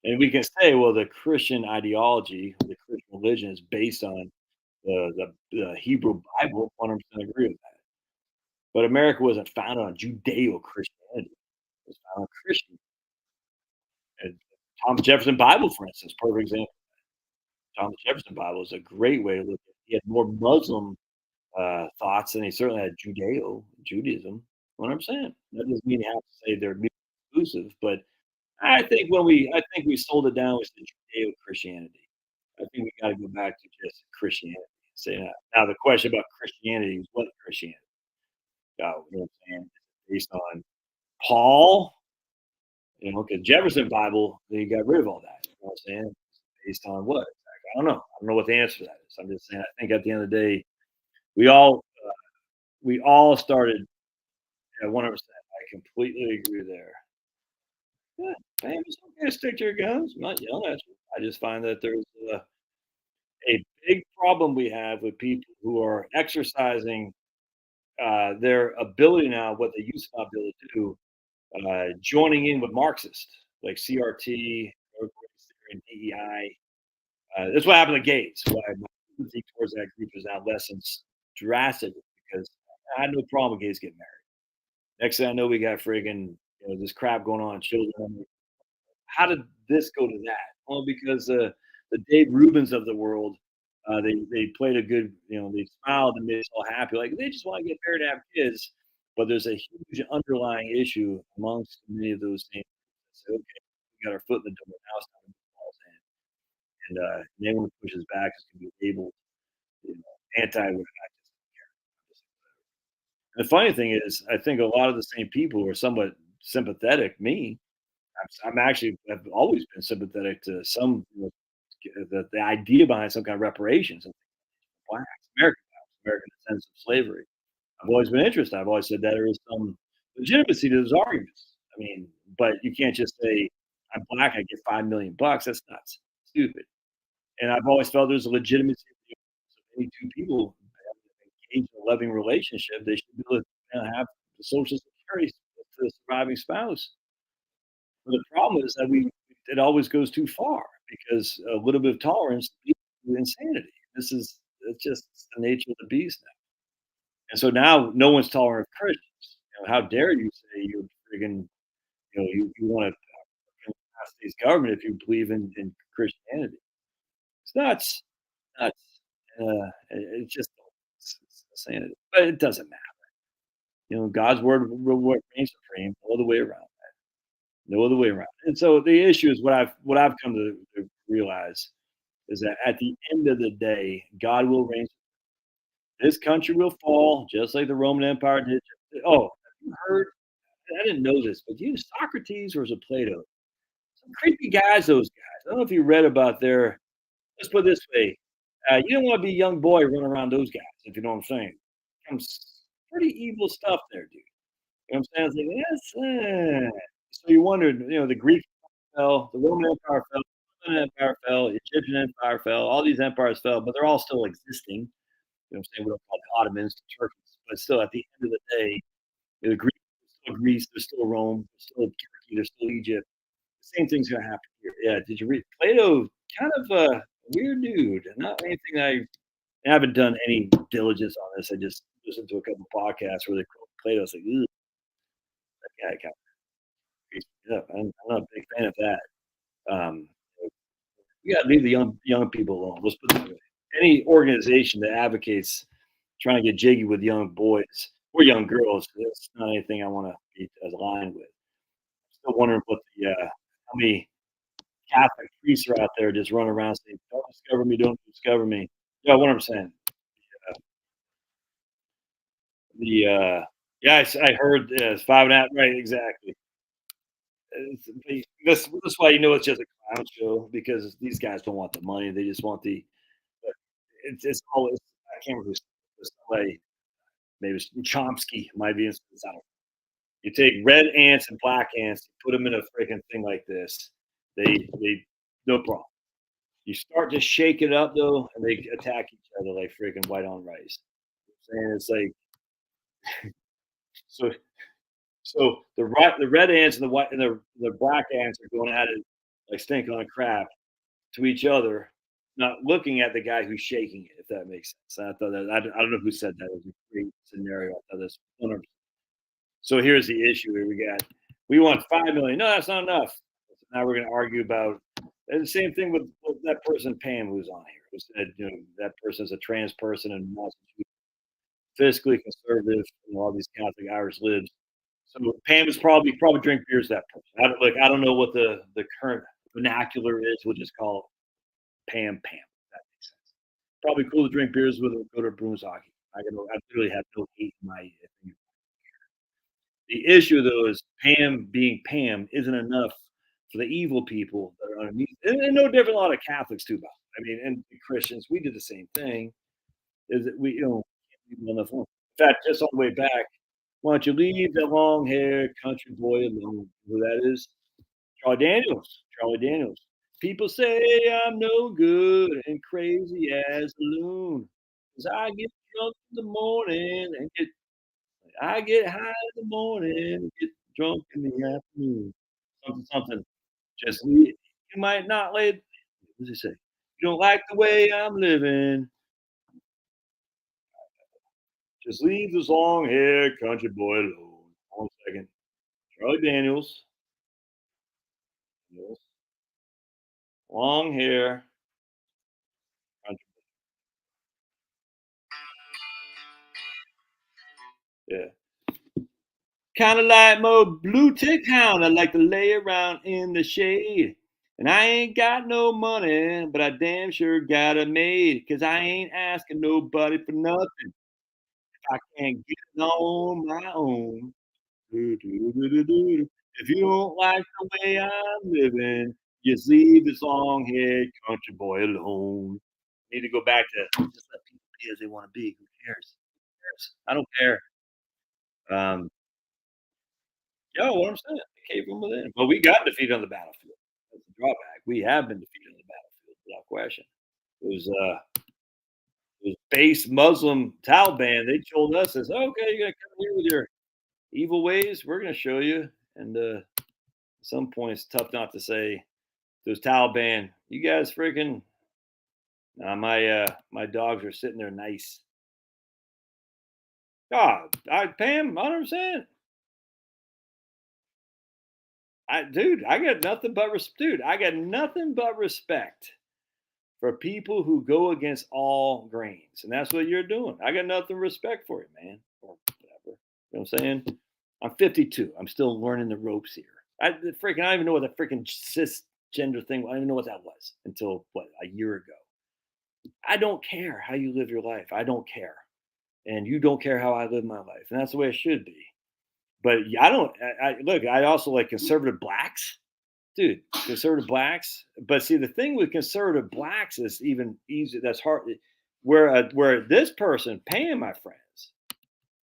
And we can say, well, the Christian ideology, the Christian religion is based on the Hebrew Bible. 100% agree with that. But America wasn't founded on Judeo-Christianity. It was founded on Christian. And Thomas Jefferson Bible, for instance, perfect example. Thomas Jefferson Bible is a great way to look at it. He had more Muslim thoughts than he certainly had Judaism. What I'm saying. That doesn't mean you have to say they're mutually exclusive, but I think we sold it down with the Judeo Christianity. I think we got to go back to just Christianity. Say that. Now the question about Christianity is what Christianity? You know what I'm saying? Based on Paul, because Jefferson Bible, they got rid of all that. You know what I'm saying? Based on what? I don't know. I don't know what the answer to that is. I'm just saying. I think at the end of the day, we all we all started at 100%. I completely agree there. Yeah, man, it's okay to stick to your guns. I'm not yelling at you. I just find that there's a big problem we have with people who are exercising their ability now, what they used to not be able to do, joining in with Marxists like CRT, and DEI. That's what happened to gays. Why my sympathy towards that group is now lessened drastically because I had no problem with gays getting married. Next thing I know, we got friggin' this crap going on. Children. How did this go to that? Well, because the Dave Rubens of the world, they played a good, they smiled and made us all happy. Like they just want to get married and have kids, but there's a huge underlying issue amongst many of those things. Say, okay, we got our foot in the door. Now it's time to move balls in. And anyone who pushes back is going to be labeled, anti. I just don't care. The funny thing is, I think a lot of the same people who are somewhat sympathetic, me, I'm actually I've always been sympathetic to some the idea behind some kind of reparations of blacks, American blacks, American descendants of slavery. I've always been interested. I've always said that there is some legitimacy to those arguments. I mean, but you can't just say I'm black, I get $5 million. That's nuts, stupid. And I've always felt there's a legitimacy of any two people engaged in a loving relationship. They should be able to have the social security to the surviving spouse. But the problem is that it always goes too far because a little bit of tolerance leads to insanity. It's just the nature of the beast now. And so now no one's tolerant of Christians. How dare you say you're friggin', you want to pass these government if you believe in Christianity? It's nuts, nuts. It's just it's insanity. But it doesn't matter. God's word reigns supreme. No other way around. No other way around. And so the issue is what I've come to realize is that at the end of the day, God will reign. This country will fall just like the Roman Empire did. Oh, have you heard? I didn't know this, but you Socrates or was it Plato? Some creepy guys, those guys. I don't know if you read about their. Let's put it this way: you don't want to be a young boy running around those guys, if you know what I'm saying. Some pretty evil stuff there, dude. You know what I'm saying? It's like, yes. So you wondered, the Greek fell, the Roman Empire fell, the Roman Empire fell, the Egyptian Empire fell, all these empires fell, but they're all still existing. You know what I'm saying? We don't call the Ottomans, the Turks, but still, at the end of the day, the Greeks, there's still Greece, there's still Rome, there's still Turkey, there's still Egypt. The same thing's going to happen here. Yeah. Did you read Plato? Kind of a weird dude. Not anything I haven't done any diligence on this. I just listened to a couple podcasts where they quote Plato. It's like, "Ugh, that guy kind of creeps me up." I'm not a big fan of that. Um, you got to leave the young people alone. Let's put it that way. Any organization that advocates trying to get jiggy with young boys or young girls, that's not anything I want to be as aligned with. Still wondering what how many Catholic priests are out there just running around saying, "Don't discover me, don't discover me." Yeah, 100%. Yeah, I heard 5.5. Right, exactly. This why it's just a clown show because these guys don't want the money. They just want the. It's always I can't remember somebody maybe it's Chomsky might be instance. I don't. You take red ants and black ants, put them in a freaking thing like this. They no problem. You start to shake it up though, and they attack each other like freaking white on rice. And it's like so the red ants and the white and the black ants are going at it like stink on a crab to each other, not looking at the guy who's shaking it, if that makes sense. I thought that I don't know who said that. It was a great scenario. I thought this 100%. So here's the issue here we want 5 million. No, that's not enough. So now we're gonna argue about and the same thing with that person Pam who's on here, who said, that person's a trans person and fiscally conservative, all these Catholic Irish libs. So Pam is probably drink beers with that person. I don't know what the current vernacular is. We'll just call it Pam Pam. If that makes sense. Probably cool to drink beers with her, go to Bruins hockey. I literally have no hate in my opinion. The issue though is Pam being Pam isn't enough for the evil people that are underneath. And no different a lot of Catholics too, Bob. I mean, and Christians, we did the same thing. Is that we can't leave enough. In fact, just on the way back, why don't you leave that long haired country boy alone? Who that is? Charlie Daniels. Charlie Daniels. People say I'm no good and crazy as a loon. 'Cause I get drunk in the morning and I get high in the morning and get drunk in the afternoon. Something, something. Just leave. You might not lay. What does he say? You don't like the way I'm living. Just leave this long haired country boy alone. Charlie Daniels, long hair. Yeah. Kinda like my blue tick hound, I like to lay around in the shade. And I ain't got no money, but I damn sure got it made. 'Cause I ain't asking nobody for nothing. I can't get it on my own. Do, do, do, do, do. If you don't like the way I'm living, just leave this long-haired country boy alone. Need to go back to just let people be as they wanna be. Who cares? Who cares? I don't care. Um Yeah, what I'm saying, it came from within. But we got defeated on the battlefield. That's the drawback. We have been defeated on the battlefield without question. It was base Muslim Taliban. They told us, "Is okay, you're gonna come here with your evil ways. We're gonna show you." And at some point, it's tough not to say those Taliban, "You guys freaking." Nah, my dogs are sitting there nice. God, I Pam, 100%. I got nothing but dude. I got nothing but respect for people who go against all grains. And that's what you're doing. I got nothing respect for you, man. Or whatever. You know what I'm saying? I'm 52. I'm still learning the ropes here. I don't even know what the freaking cisgender thing. I don't even know what that was until what a year ago. I don't care how you live your life. I don't care, and you don't care how I live my life, and that's the way it should be. But I don't. Look. I also like conservative blacks. Dude, conservative blacks. But see, the thing with conservative blacks is even easier. That's hard. Where this person, Pam, my friends,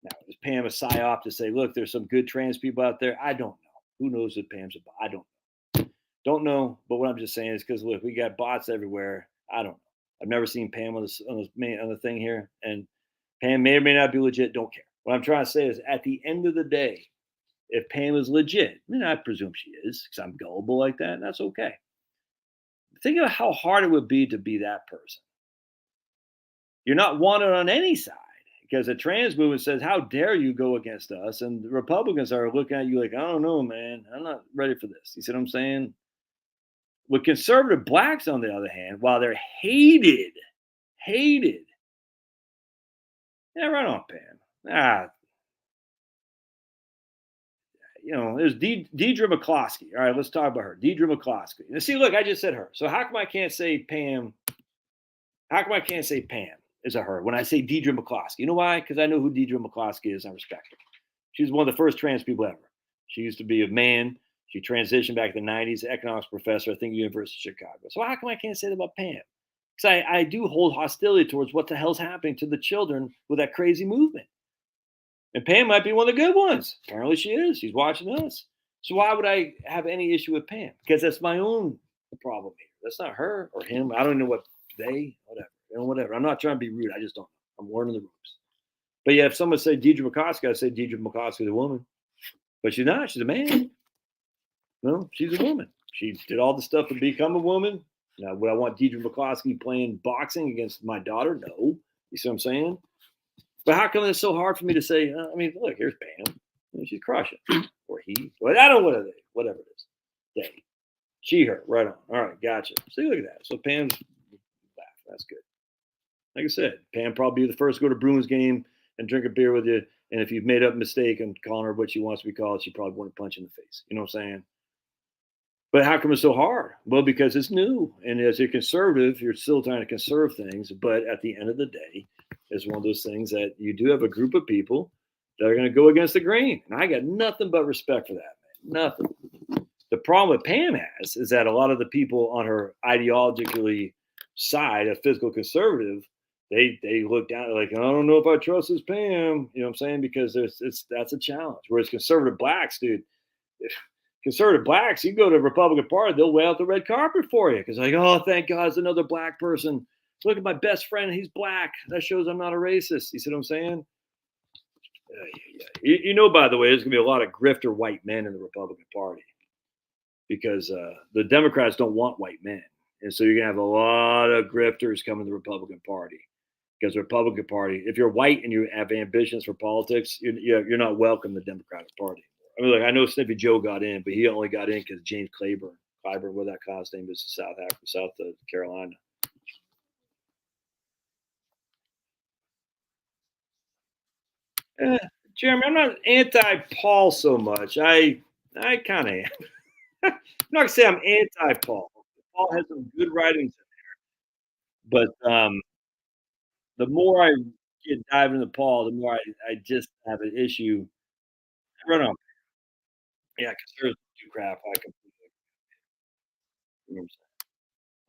now is Pam a psyop to say, look, there's some good trans people out there? I don't know. Who knows what Pam's about? I don't know. But what I'm just saying is because look, we got bots everywhere. I don't know. I've never seen Pam on the thing here, and Pam may or may not be legit. Don't care. What I'm trying to say is, at the end of the day, if Pam is legit, I mean, I presume she is because I'm gullible like that. And that's okay. Think of how hard it would be to be that person. You're not wanted on any side because the trans movement says, "How dare you go against us?" And the Republicans are looking at you like, "I don't know, man. I'm not ready for this." You see what I'm saying? With conservative blacks, on the other hand, while they're hated, yeah, right on, Pam. Ah, there's Deidre McCloskey. All right, let's talk about her. Deidre McCloskey. Now, see, look, I just said her. So how come I can't say Pam? How come I can't say Pam is a her when I say Deidre McCloskey? You know why? Because I know who Deidre McCloskey is. I respect her. She's one of the first trans people ever. She used to be a man. She transitioned back in the 90s, economics professor, I think, University of Chicago. So how come I can't say that about Pam? Because I do hold hostility towards what the hell's happening to the children with that crazy movement. And Pam might be one of the good ones. Apparently she is. She's watching us. So why would I have any issue with Pam? Because that's my own problem here. That's not her or him. I don't know what whatever. Whatever. I'm not trying to be rude. I just don't know. I'm learning the ropes. But yeah, if someone said Deidre McCloskey, I'd say Deidre McCloskey, the woman. But she's not. She's a man. No, she's a woman. She did all the stuff to become a woman. Now, would I want Deidre McCloskey playing boxing against my daughter? No. You see what I'm saying? But how come it's so hard for me to say? I mean, look, here's Pam. She's crushing, or he. But I don't know what they, whatever it is. They, she, her. Right on. All right, gotcha. See, look at that. So Pam's laugh. That's good. Like I said, Pam probably be the first to go to Bruins game and drink a beer with you. And if you've made up a mistake and calling her what she wants to be called, she probably wouldn't punch you in the face. You know what I'm saying? But how come it's so hard? Well, because it's new. And as a conservative, you're still trying to conserve things. But at the end of the day, it's one of those things that you do have a group of people that are going to go against the grain. And I got nothing but respect for that, man. Nothing. The problem with Pam has is that a lot of the people on her ideologically side, a physical conservative, they look down like, I don't know if I trust this Pam. You know what I'm saying? Because that's a challenge. Whereas conservative blacks, dude, conservative blacks, you go to the Republican Party, they'll lay out the red carpet for you because like, oh, thank God, it's another black person. Look at my best friend, he's black. That shows I'm not a racist. You see what I'm saying? By the way, there's gonna be a lot of grifter white men in the Republican Party because the Democrats don't want white men, and so you're gonna have a lot of grifters coming to the Republican Party because the Republican Party, if you're white and you have ambitions for politics, you're not welcome in the Democratic Party. I mean, like I know Snippy Joe got in, but he only got in because James Clyburn, what that cop's name is, in South Africa, South Carolina. Eh, Jeremy, I'm not anti-Paul so much. I kind of am. I'm not gonna say I'm anti-Paul. Paul has some good writings, but the more I get dive into Paul, the more I just have an issue. I don't know. Yeah, conservatives do crap. I completely agree.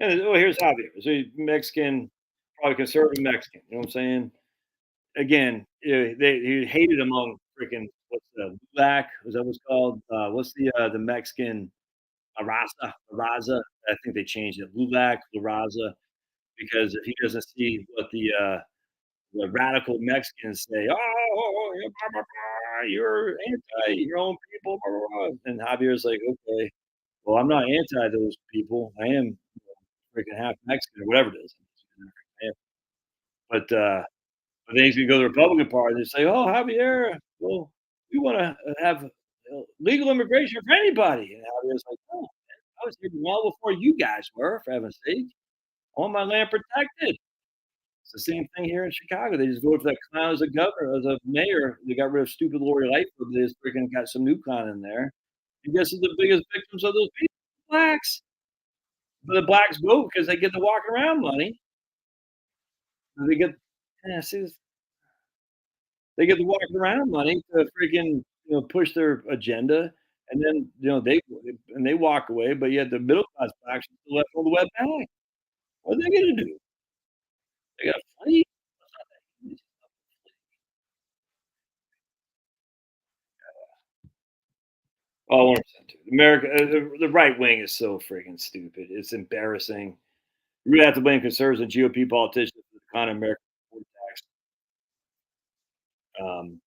And well, here's Javier. So he's Mexican, probably conservative Mexican. You know what I'm saying? Again, he hated among freaking what's the LULAC? Is that what's called? What's the Mexican La Raza? I think they changed it. LULAC, La Raza, because if he doesn't see what the radical Mexicans say, oh, you're anti your own people, blah, blah, blah. And Javier's like, okay, well, I'm not anti those people. I am freaking half Mexican or whatever it is. But but then he's gonna go to the Republican Party. They say, "Oh, Javier, well, we want to have legal immigration for anybody." And Javier's like, "Oh, man, I was here well before you guys were, for heaven's sake. I want my land protected." It's the same thing here in Chicago. They just voted for that clown as a governor, as a mayor. They got rid of stupid Lori Lightfoot. They just freaking got some new clown in there. And guess who's the biggest victims of those people? Blacks. But the blacks vote because they get the walking around money. They get, yeah, see, they get the walking around money to freaking push their agenda, and then they walk away. But yet the middle class blacks are still left on the web back. What are they gonna do? They got to flee. Oh, 100% too. America, the right wing is so freaking stupid. It's embarrassing. You really have to blame conservatives and GOP politicians for the kind of American tax. Um,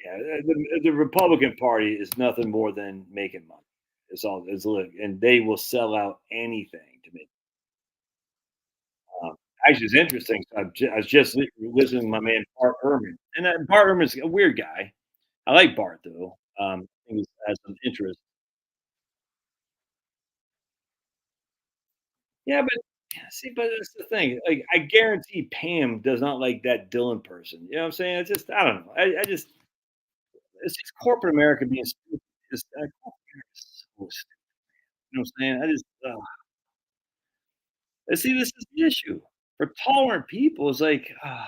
yeah, the Republican Party is nothing more than making money. It's all it's look, and they will sell out anything to make. Actually, it's interesting. I was just listening to my man Bart Ehrman, and Bart Ehrman's a weird guy. I like Bart though. I think he has some interest. Yeah, but yeah, see, but that's the thing. Like, I guarantee Pam does not like that Dylan person. You know what I'm saying? It's just I don't know. I just it's just corporate America being stupid. Just corporate America is so stupid. You know what I'm saying? I just and see, this is the issue for tolerant people. It's like, can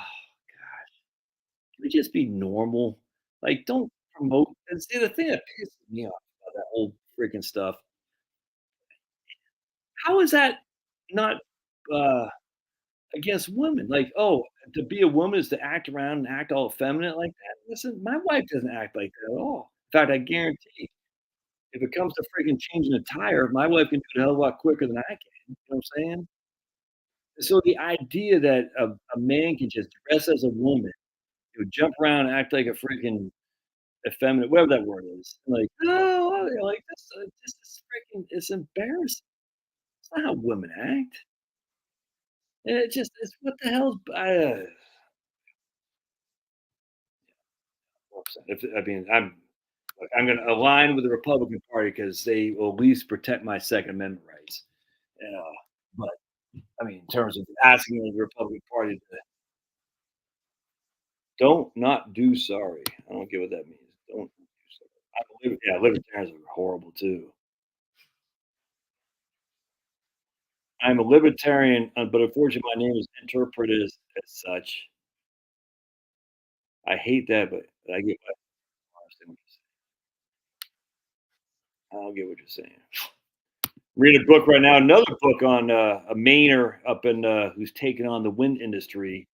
we just be normal? Like, don't promote. And see, the thing that pisses me off about that whole freaking stuff. How is that not uh, against women? Like, oh, to be a woman is to act around and act all effeminate like that. Listen, my wife doesn't act like that at all. In fact, I guarantee if it comes to freaking changing a tire, my wife can do it a hell of a lot quicker than I can. You know what I'm saying? So the idea that a man can just dress as a woman, jump around and act like a freaking effeminate, whatever that word is, like, oh, like this is freaking, it's embarrassing. It's not how women act. And it's what the hell's, if, I mean, I'm going to align with the Republican Party because they will at least protect my Second Amendment rights. Uh, but I mean, in terms of asking the Republican Party to don't not do sorry. I don't get what that means. Don't do sorry. Yeah, libertarians are horrible too. I'm a libertarian, but unfortunately, my name is interpreted as such. I hate that, but I get what I don't get what you're saying. Read a book right now, another book on a Mainer up in who's taking on the wind industry.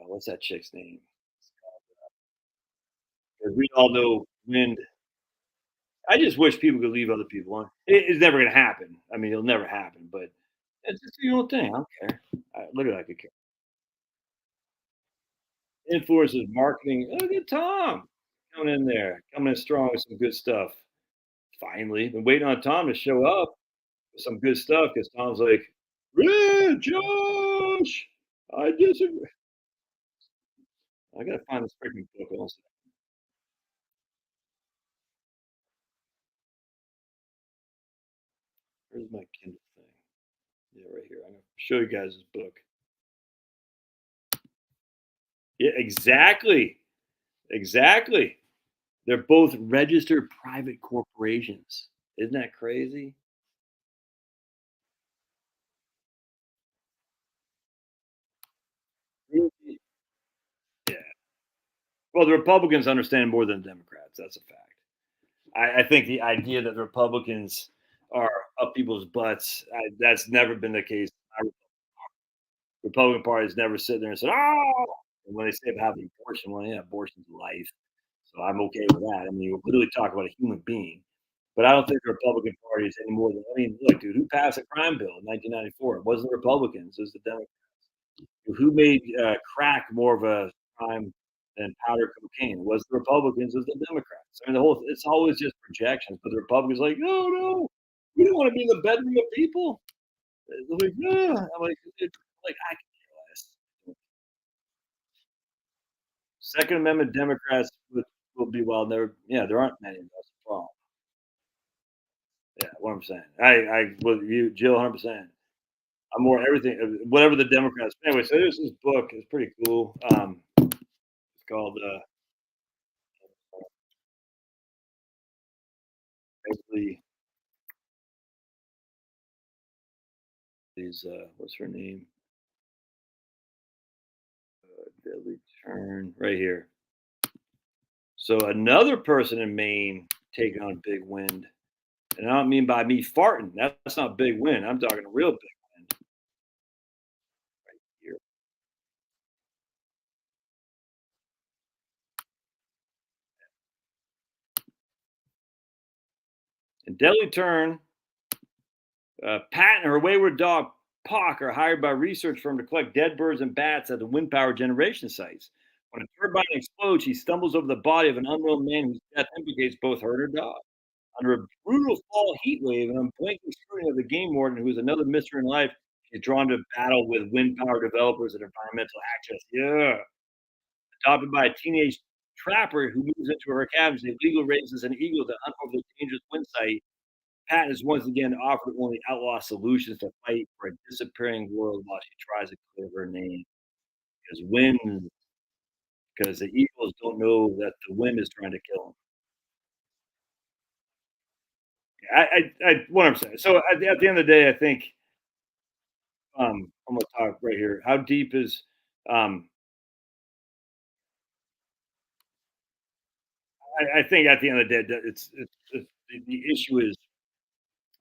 What's that chick's name? 'Cause we all know wind. I just wish people could leave other people on. It's never going to happen. I mean, it'll never happen. But it's just your own thing. I don't care. Literally, I could care. Influencers, marketing. Look at Tom coming in there, coming in strong with some good stuff. Finally, been waiting on Tom to show up with some good stuff because Tom's like, "Yeah, Josh, I disagree." I gotta find this freaking book also. Where's my Kindle thing? Yeah, right here. I'm gonna show you guys this book. Yeah, exactly. Exactly. They're both registered private corporations. Isn't that crazy? Yeah. Well, the Republicans understand more than Democrats. That's a fact. I think the idea that the Republicans are up people's butts, that's never been the case. Our Republican Party has never sit there and said, "Oh," and when they say about having abortion, well, yeah, abortion's life, so I'm okay with that. I mean, we're literally talking about a human being. But I don't think the Republican Party is any more than. I mean, look, dude, who passed the crime bill in 1994? It wasn't the Republicans; it was the Democrats. Who made crack more of a crime than powder cocaine? Was the Republicans? Was the Democrats? I mean, the whole it's always just projections. But the Republicans like, no, no, we don't want to be in the bedroom of people. They're like, no. I'm like, like I can care less. Second Amendment Democrats will be well. There, yeah, there aren't many. That's the problem. Yeah, what I'm saying. I with you, Jill, 100%. I'm more everything, whatever the Democrats. Anyway, so there's this book. It's pretty cool. It's called basically what's her name? Deadly Turn right here. So another person in Maine taking on big wind, and I don't mean by me farting. That's not big wind. I'm talking a real big wind here. In Deadly Turn, Pat and her wayward dog Pock are hired by a research firm to collect dead birds and bats at the wind power generation sites. When a turbine explodes, she stumbles over the body of an unknown man whose death implicates both her and her dog. Under a brutal fall heat wave and unblinking scrutiny of the game warden, who is another mystery in life, she's drawn to battle with wind power developers and environmental activists. Yeah. Adopted by a teenage trapper who moves into her cabin, she illegally raises an eagle to hunt over the dangerous wind site. Pat is once again offered one of the outlaw solutions to fight for a disappearing world while she tries to clear her name. Because wind, because the eagles don't know that the wind is trying to kill them. What I'm saying. So at the end of the day, I think I'm gonna talk right here. How deep is um, I think at the end of the day, that it's the issue is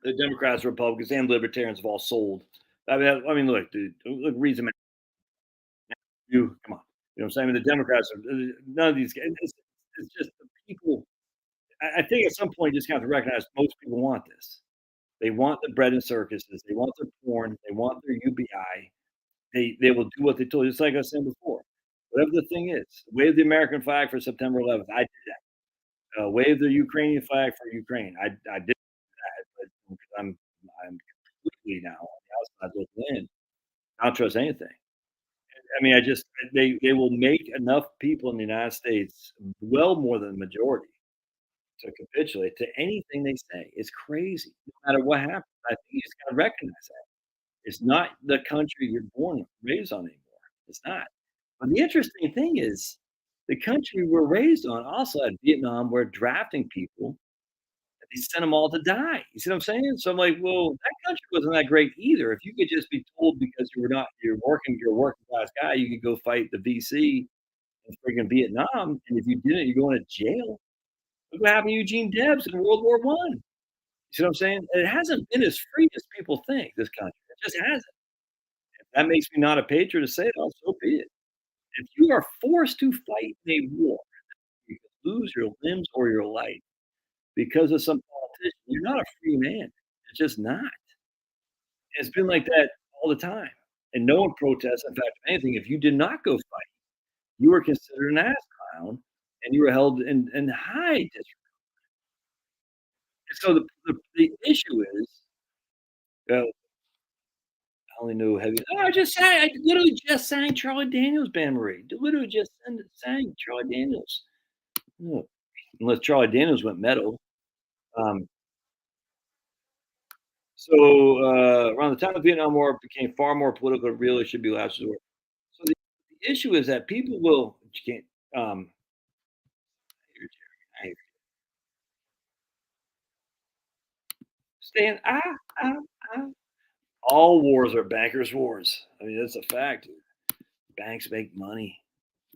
the Democrats, Republicans, and Libertarians have all sold. I mean, look, dude, look, reason you come on. You know what I'm saying? I mean, the Democrats are none of these guys. It's just the people. I think at some point you just have to recognize most people want this. They want the bread and circuses. They want their porn. They want their UBI. They will do what they told you. Just like I was saying before. Whatever the thing is, wave the American flag for September 11th. I did that. Wave the Ukrainian flag for Ukraine. I did that, but I'm completely now on the outside looking in. I don't trust anything. I mean, I just they will make enough people in the United States, well more than the majority, to capitulate to anything they say. It's crazy. No matter what happens, I think you just gotta recognize that. It's not the country you're born raised on anymore. It's not. But the interesting thing is the country we're raised on also had Vietnam, we're drafting people and they sent them all to die. You see what I'm saying? So I'm like, well, that country wasn't that great either. If you could just be told because you're a working class guy, you could go fight the VC in friggin' Vietnam, and if you didn't, you're going to jail. Look what happened to Eugene Debs in World War One. You see what I'm saying? It hasn't been as free as people think, this country. It just hasn't. If that makes me not a patriot to say it, so be it. If you are forced to fight in a war, you could lose your limbs or your life because of some politician, you're not a free man. It's just not. It's been like that all the time. And no one protests. In fact, if anything, if you did not go fight, you were considered an ass clown and you were held in high disrespect. So the issue is, I only know heavy. Oh, I literally just sang Charlie Daniels, Band Marie. Literally just sang Charlie Daniels. Oh, unless Charlie Daniels went metal. Um, So around the time the Vietnam War became far more political and real, it should be last resort. So the issue is that people will you can't I stand ah. All wars are bankers' wars. I mean, that's a fact. Banks make money.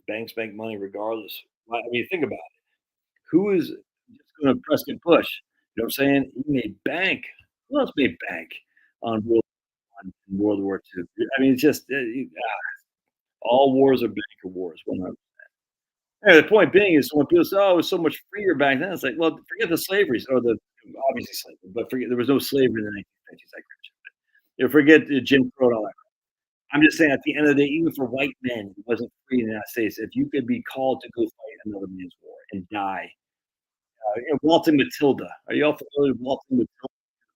Banks make money regardless. I mean, think about it. Who is just going to press and push? You know what I'm saying? He made bank. Who else made bank on World War II? I mean, it's just all wars are banker wars. 100. Yeah, the point being is when people say, "Oh, it was so much freer back then," it's like, well, forget the slavery or the obviously slavery, but forget there was no slavery in the 1950s. I grant you. You know, forget the Jim Crow and all that. I'm just saying, at the end of the day, even for white men, it wasn't free in the United States. If you could be called to go fight another man's war and die, Walton Matilda. Are you all familiar with Walton Matilda?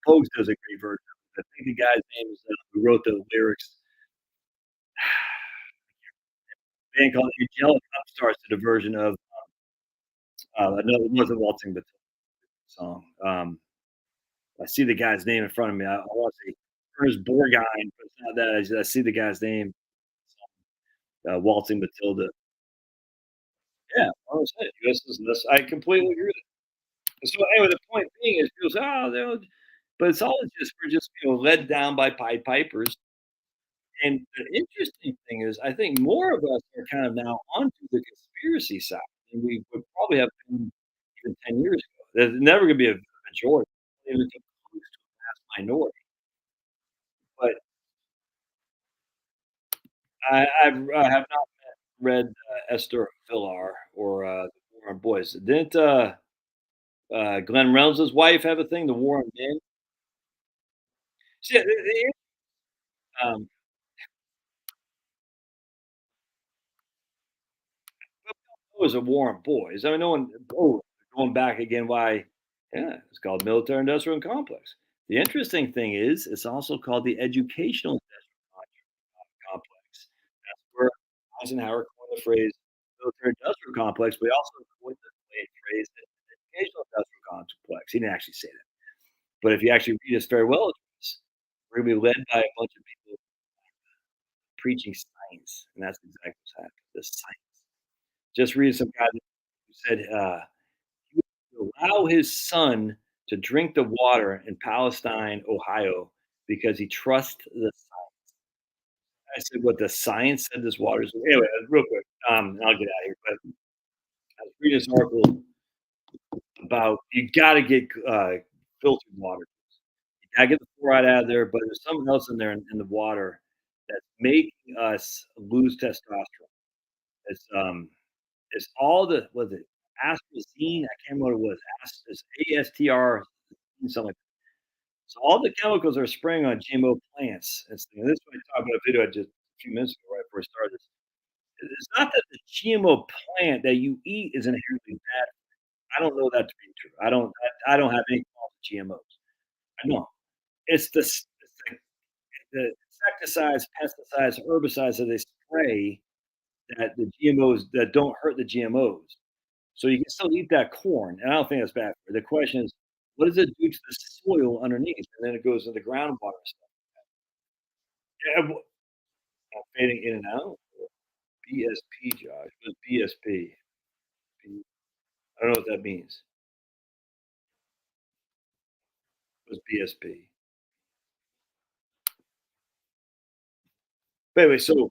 Pogues does a great version. I think the guy's name is who wrote the lyrics. A band called Angelic Upstarts did a version of no, it wasn't Walton Matilda song. I see the guy's name in front of me. I want to say Ernest Borgnine, but it's not that. I see the guy's name. Waltzing Matilda. Yeah, I was saying, this is this. I completely agree with it. So anyway, the point being is people say, "Oh, but it's always just we're just led down by Pied Pipers." And the interesting thing is, I think more of us are kind of now onto the conspiracy side than we would probably have been even 10 years ago. There's never going to be a majority, even close to a vast minority. But I have not read Esther Villar or the Warren Boys. Didn't Glenn Reynolds' wife have a thing, The War on Men? See, um, it was a war on boys. I mean, no one. Oh, going back again. Why? Yeah, it's called military industrial complex. The interesting thing is, it's also called the educational complex. That's where Eisenhower coined the phrase military industrial complex, but he also coined the phrase educational industrial complex. He didn't actually say that. But if you actually read his farewell address, we're going to be led by a bunch of people preaching science, and that's exactly what's happening. The science. Just reading some guy who said he would allow his son to drink the water in Palestine, Ohio, because he trusts the. I said, "What the science said this water is." Anyway, real quick, I'll get out of here. But I was reading this article about you got to get filtered water. I get the fluoride out of there, but there's something else in there in the water that's making us lose testosterone. It's all the was it astrazine? I can't remember what it was. It's ASTR something like that. So all the chemicals are spraying on GMO plants. This is what I talked about a video I just a few minutes ago, right before I started this. It's not that the GMO plant that you eat is inherently bad. I don't know that to be true. I don't have any problem with GMOs. I don't. It's the insecticides, pesticides, herbicides that they spray that the GMOs that don't hurt the GMOs. So you can still eat that corn, and I don't think that's bad for you. The question is, what does it do to the soil underneath? And then it goes into groundwater stuff. Yeah, I'm fading in and out. BSP, Josh. What's BSP? I don't know what that means. What's BSP? But anyway, so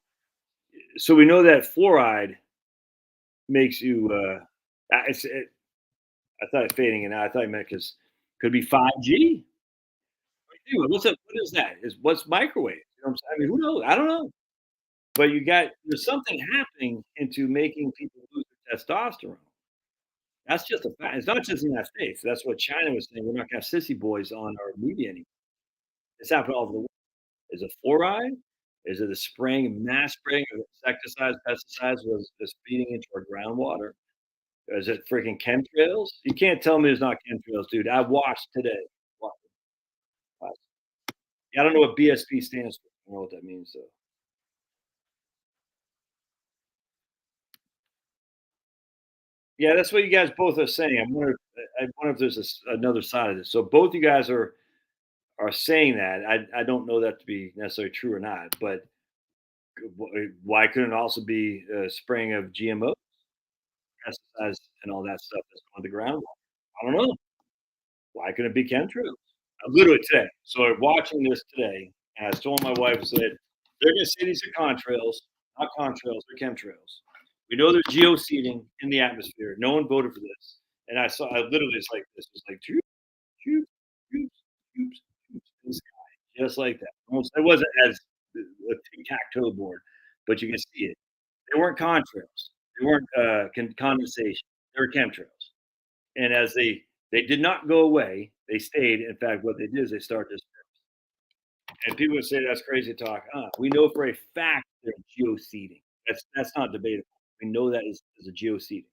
we know that fluoride makes you. I thought it fading in and out. I thought you meant because could be 5G. What's up? What is that? Is what's microwave? You know what I'm saying? I mean, who knows? I don't know. But there's something happening into making people lose their testosterone. That's just a fact. It's not just in the United States. That's what China was saying. We're not gonna have sissy boys on our media anymore. It's happening all over the world. Is it fluoride? Is it a spraying, mass spraying of insecticides, pesticides was feeding into our groundwater? Is it freaking chemtrails? You can't tell me there's not chemtrails, dude. I watched today. Wa- watched. I don't know what BSP stands for. I don't know what that means though. Yeah, that's what you guys both are saying. I wonder if there's another side of this. So both you guys are are saying that. I don't know that to be necessarily true or not, but why couldn't it also be spraying of GMO pesticides and all that stuff that's going to the groundwater? I don't know. Why couldn't it be chemtrails? Literally today. So I'm watching this today, and I was telling my wife, I said, they're going to say these are contrails, not contrails, they're chemtrails. We know there's geoseeding in the atmosphere. No one voted for this. And I literally, it's like this was like, shoot, shoot, shoot, shoot, shoot, in the sky, just like that. Almost, it wasn't as a tic tac toe board, but you can see it. They weren't contrails. They weren't condensation. They were chemtrails. And as they did not go away, they stayed. In fact, what they did is they started this. And people would say that's crazy talk. We know for a fact they're geoseeding. That's not debatable. We know that is a geoseeding,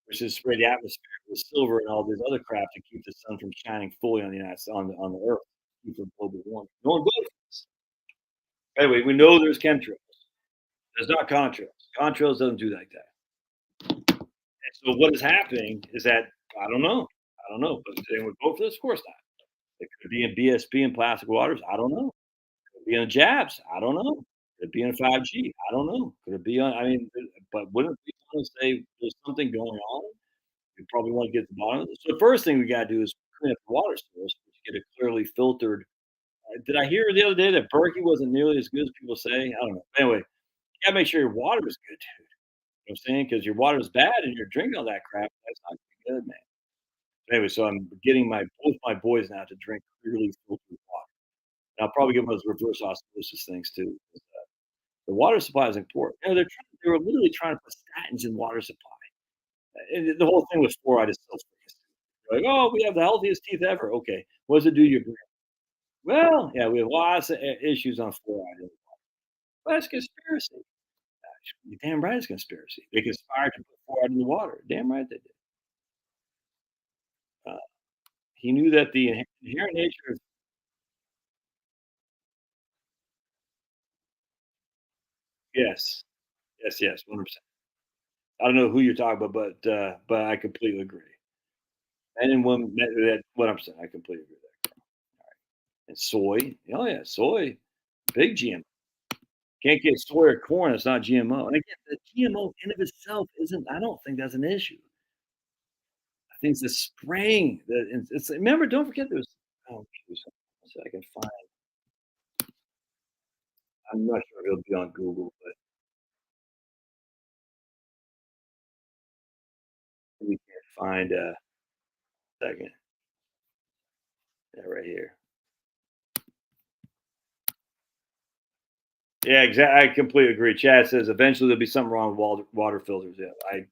which is spray the atmosphere with silver and all this other crap to keep the sun from shining fully on the on the Earth, keep from global warming. No one voted for this. Anyway, we know there's chemtrails. There's not contrails. Contrails doesn't do like that. And so what is happening is that I don't know. I don't know. But they would vote for this? Of course not. It could be in BSP and plastic waters. I don't know. Could it be on jabs? I don't know. Could it be in 5G? I don't know. Could it be on? I mean, but wouldn't we want to say there's something going on? We probably want to get to the bottom of it. So the first thing we got to do is clean up the water source, get it clearly filtered. Did I hear the other day that Berkey wasn't nearly as good as people say? I don't know. Anyway, you got to make sure your water is good, too. You know what I'm saying? Because your water is bad and you're drinking all that crap. That's not good, man. Anyway, so I'm getting both my boys now to drink clearly filtered water. And I'll probably give them those reverse osmosis things too. The water supply is important. You know, they were literally trying to put statins in water supply. And the whole thing with fluoride is so like, oh, we have the healthiest teeth ever. Okay, what does it do to your brain? Well, yeah, we have lots of issues on fluoride. Well, that's conspiracy. You're damn right it's conspiracy. They conspired to put fluoride in the water. Damn right they did. Uh, he knew that the inherent nature of yes, yes, yes, 100%. I don't know who you're talking about, but I completely agree. Men and women, that what I'm saying, I completely agree with that. And soy, oh yeah, soy, big GMO. Can't get soy or corn, it's not GMO. And again, the GMO in of itself isn't. I don't think that's an issue. I think it's the spraying that it's. Remember, don't forget there's. Oh, geez, so I can find. I'm not sure if it'll be on Google, but we can't find a second. Yeah, right here. Yeah, exactly. I completely agree. Chad says eventually there'll be something wrong with water filters. Yeah, I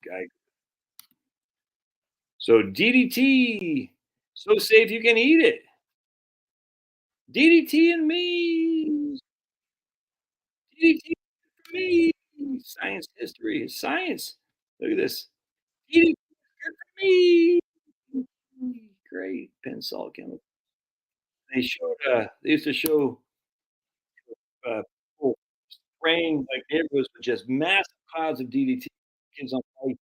so DDT, so safe you can eat it. DDT and me. DDT for me. Science history. Science. Look at this. DDT good for me. Great pen salt chemical. They used to show people spraying like neighborhoods with just massive clouds of DDT. Kids on fire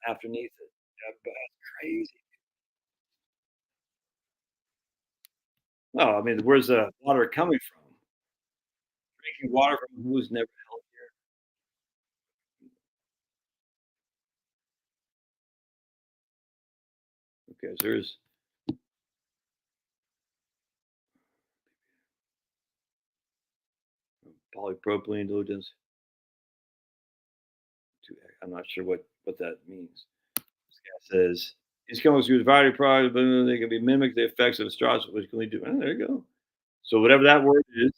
underneath it. Yeah, but that's crazy. No, I mean, where's the water coming from? Drinking water from who's never healthier. Okay, so there's polypropylene diluents. I'm not sure what that means. This guy says these chemicals use variety of products, but they can be mimic the effects of straws, which can lead to. Oh, there you go. So whatever that word is,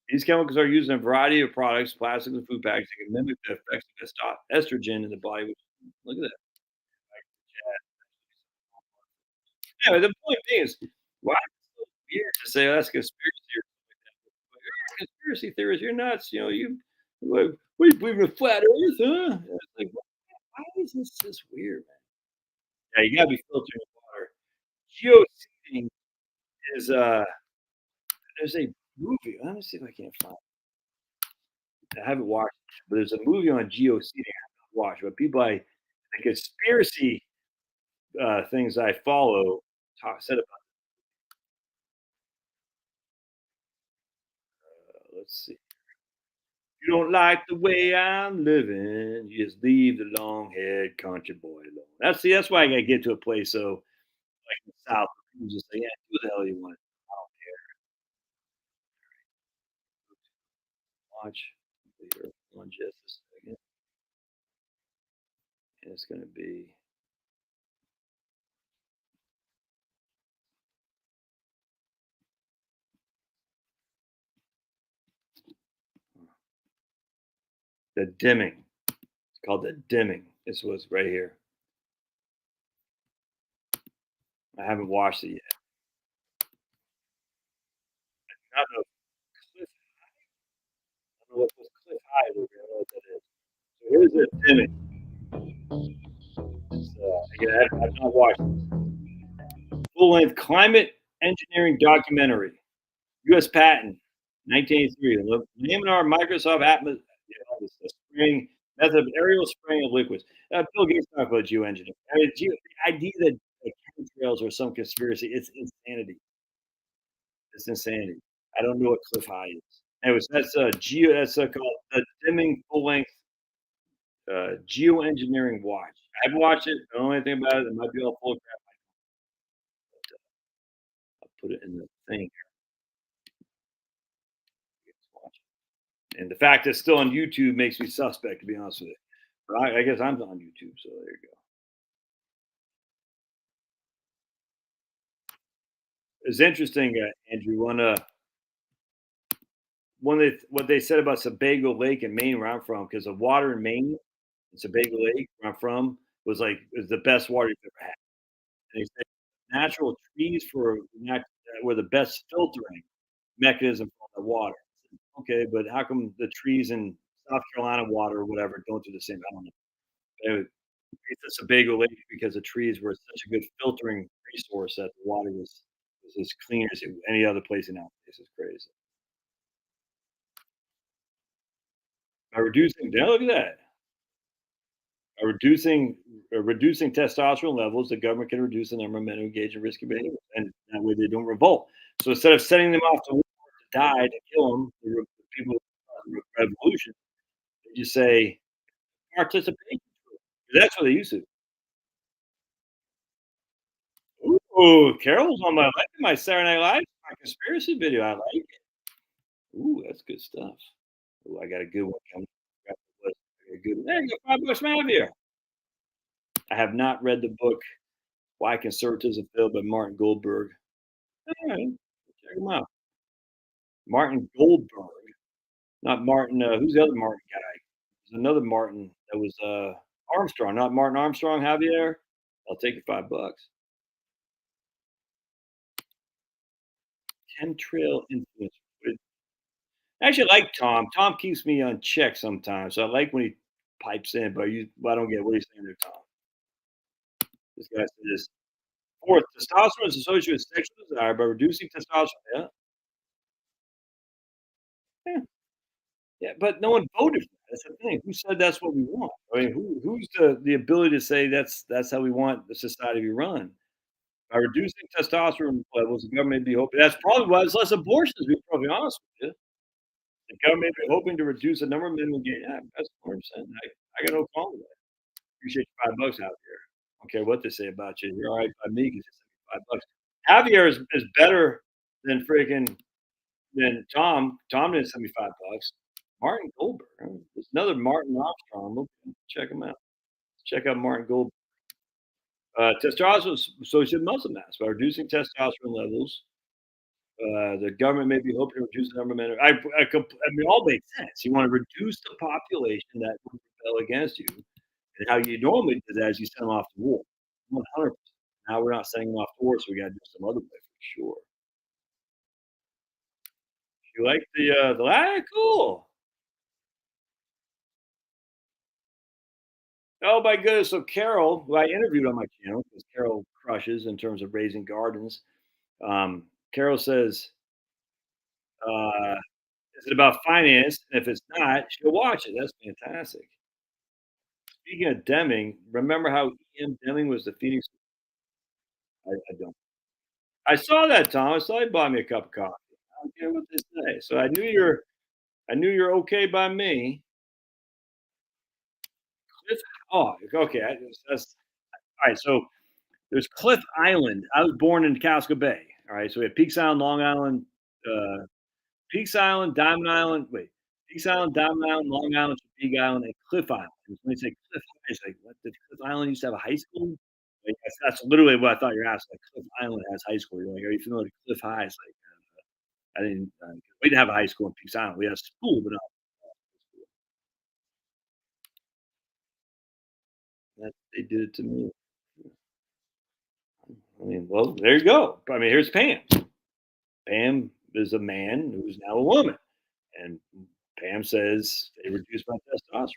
these chemicals are used in a variety of products, plastics, and food packaging. They can mimic the effects of estrogen in the body. Look at that. Yeah, but the point being is, why is it so weird to say, "Oh, that's conspiracy," or like, "You're a conspiracy theorist, you're nuts," you know, "What, you believe in a flat earth, huh?" And it's like, why is this weird, man? Yeah, you gotta be filtering the water. Geoseeding is, there's a movie, let me see if I can't find it. I haven't watched it, but there's a movie on geoseeding I have not watched, but people the conspiracy, things I follow said about Let's see. You don't like the way I'm living, you just leave the long haired country boy alone. That's why I gotta get to a place so like in the South, people just say, yeah, do what the hell you want. I don't watch later on just a second. And it's gonna be the dimming. It's called the dimming. This was right here. I haven't watched it yet. I don't know. Cliff, I don't know what was Cliff High. I don't know what that is. So here's the dimming. Again, I've not watched full length climate engineering documentary. U.S. patent, 1983. Laminar Microsoft Atmos, the spraying method of aerial spraying of liquids. Bill Gates talked about geoengineering. I mean, the idea that chemtrails are some conspiracy, it's insanity. It's insanity. I don't know what Cliff High is. Anyways, that's called the dimming full length geoengineering watch. I've watched it. I don't know anything about it. It might be all full of crap. I'll put it in the thing. And the fact that it's still on YouTube makes me suspect, to be honest with you. But I guess I'm on YouTube, so there you go. It's interesting, Andrew. What they said about Sebago Lake in Maine, where I'm from, because the water in Maine, Sebago Lake, where I'm from, was the best water you've ever had. And they said natural trees were the best filtering mechanism for the water. Okay, but how come the trees in South Carolina water or whatever don't do the same? I don't know. Anyway, it's a Sebago Lake because the trees were such a good filtering resource that the water was as clean as any other place in that place. It's crazy. By reducing, yeah, look at that. By reducing testosterone levels, the government can reduce the number of men who engage in risky behavior, and that way they don't revolt. So instead of sending them off to war to die to kill them, the people revolution, they just say participation. That's what they used to. Ooh, Carol's on my Saturday Night Live, my conspiracy video. I like it. Ooh, that's good stuff. Ooh, I got a good one coming. Got the list. I got a good one. There you go, $5 from here. I have not read the book Why Conservatism Failed by Martin Goldberg. All right, check him out. Martin Goldberg, not Martin. Who's the other Martin guy? There's another Martin that was Armstrong, not Martin Armstrong. Javier. I'll take your $5. Chemtrail influence. I actually like Tom. Tom keeps me on check sometimes, so I like when he pipes in. But I don't get what he's saying there, Tom. This guy says, fourth, testosterone is associated with sexual desire by reducing testosterone. Yeah, yeah, yeah. But no one voted for that. That's the thing. Who said that's what we want? I mean, who's the ability to say that's how we want the society to be run? By reducing testosterone levels, the government may be hoping. That's probably why there's less abortions. To be probably honest with you, the government may be hoping to reduce the number of men who get. Yeah, that's 100%. I got no problem with that. Appreciate your $5 out there. I don't care what they say about you. You're all right by me because you sent me $5. Javier is better than freaking than Tom. Tom didn't send me $5. Martin Goldberg. There's another Martin Armstrong. Check him out. Check out Martin Goldberg. Testosterone is associated with muscle mass. By reducing testosterone levels, the government may be hoping to reduce the number of men. I mean, all makes sense. You want to reduce the population that would rebel against you. And how you normally do that is you send them off to war. 100%. Now we're not sending them off to war, so we got to do some other way for sure. You like cool. Oh my goodness! So Carol, who I interviewed on my channel, because Carol crushes in terms of raising gardens. Carol says, uh, "Is it about finance? And if it's not, she'll watch it." That's fantastic. Speaking of Deming, remember how E.M. Deming was the Phoenix? I don't. I saw that, Tom. I saw you bought me a cup of coffee. I don't care what they say. So I knew you're. I knew you're okay by me. Cliff Oh, okay, that's all right, so there's Cliff Island. I was born in Casco Bay, all right? So we have Peaks Island, Long Island, uh, Peaks Island, Diamond Island wait, Peaks Island, Diamond Island, Long Island, Big Island, and Cliff Island. And when they say Cliff Island, it's like, what, did Cliff Island used to have a high school? Like, that's literally what I thought you were asking, like, Cliff Island has high school. You're like, "Are you familiar with Cliff High?" It's like, I didn't, we didn't have a high school in Peaks Island. We had a school, but not that they did it to me. I mean, well, there you go. I mean, here's Pam. Pam is a man who's now a woman, and Pam says they reduced my testosterone.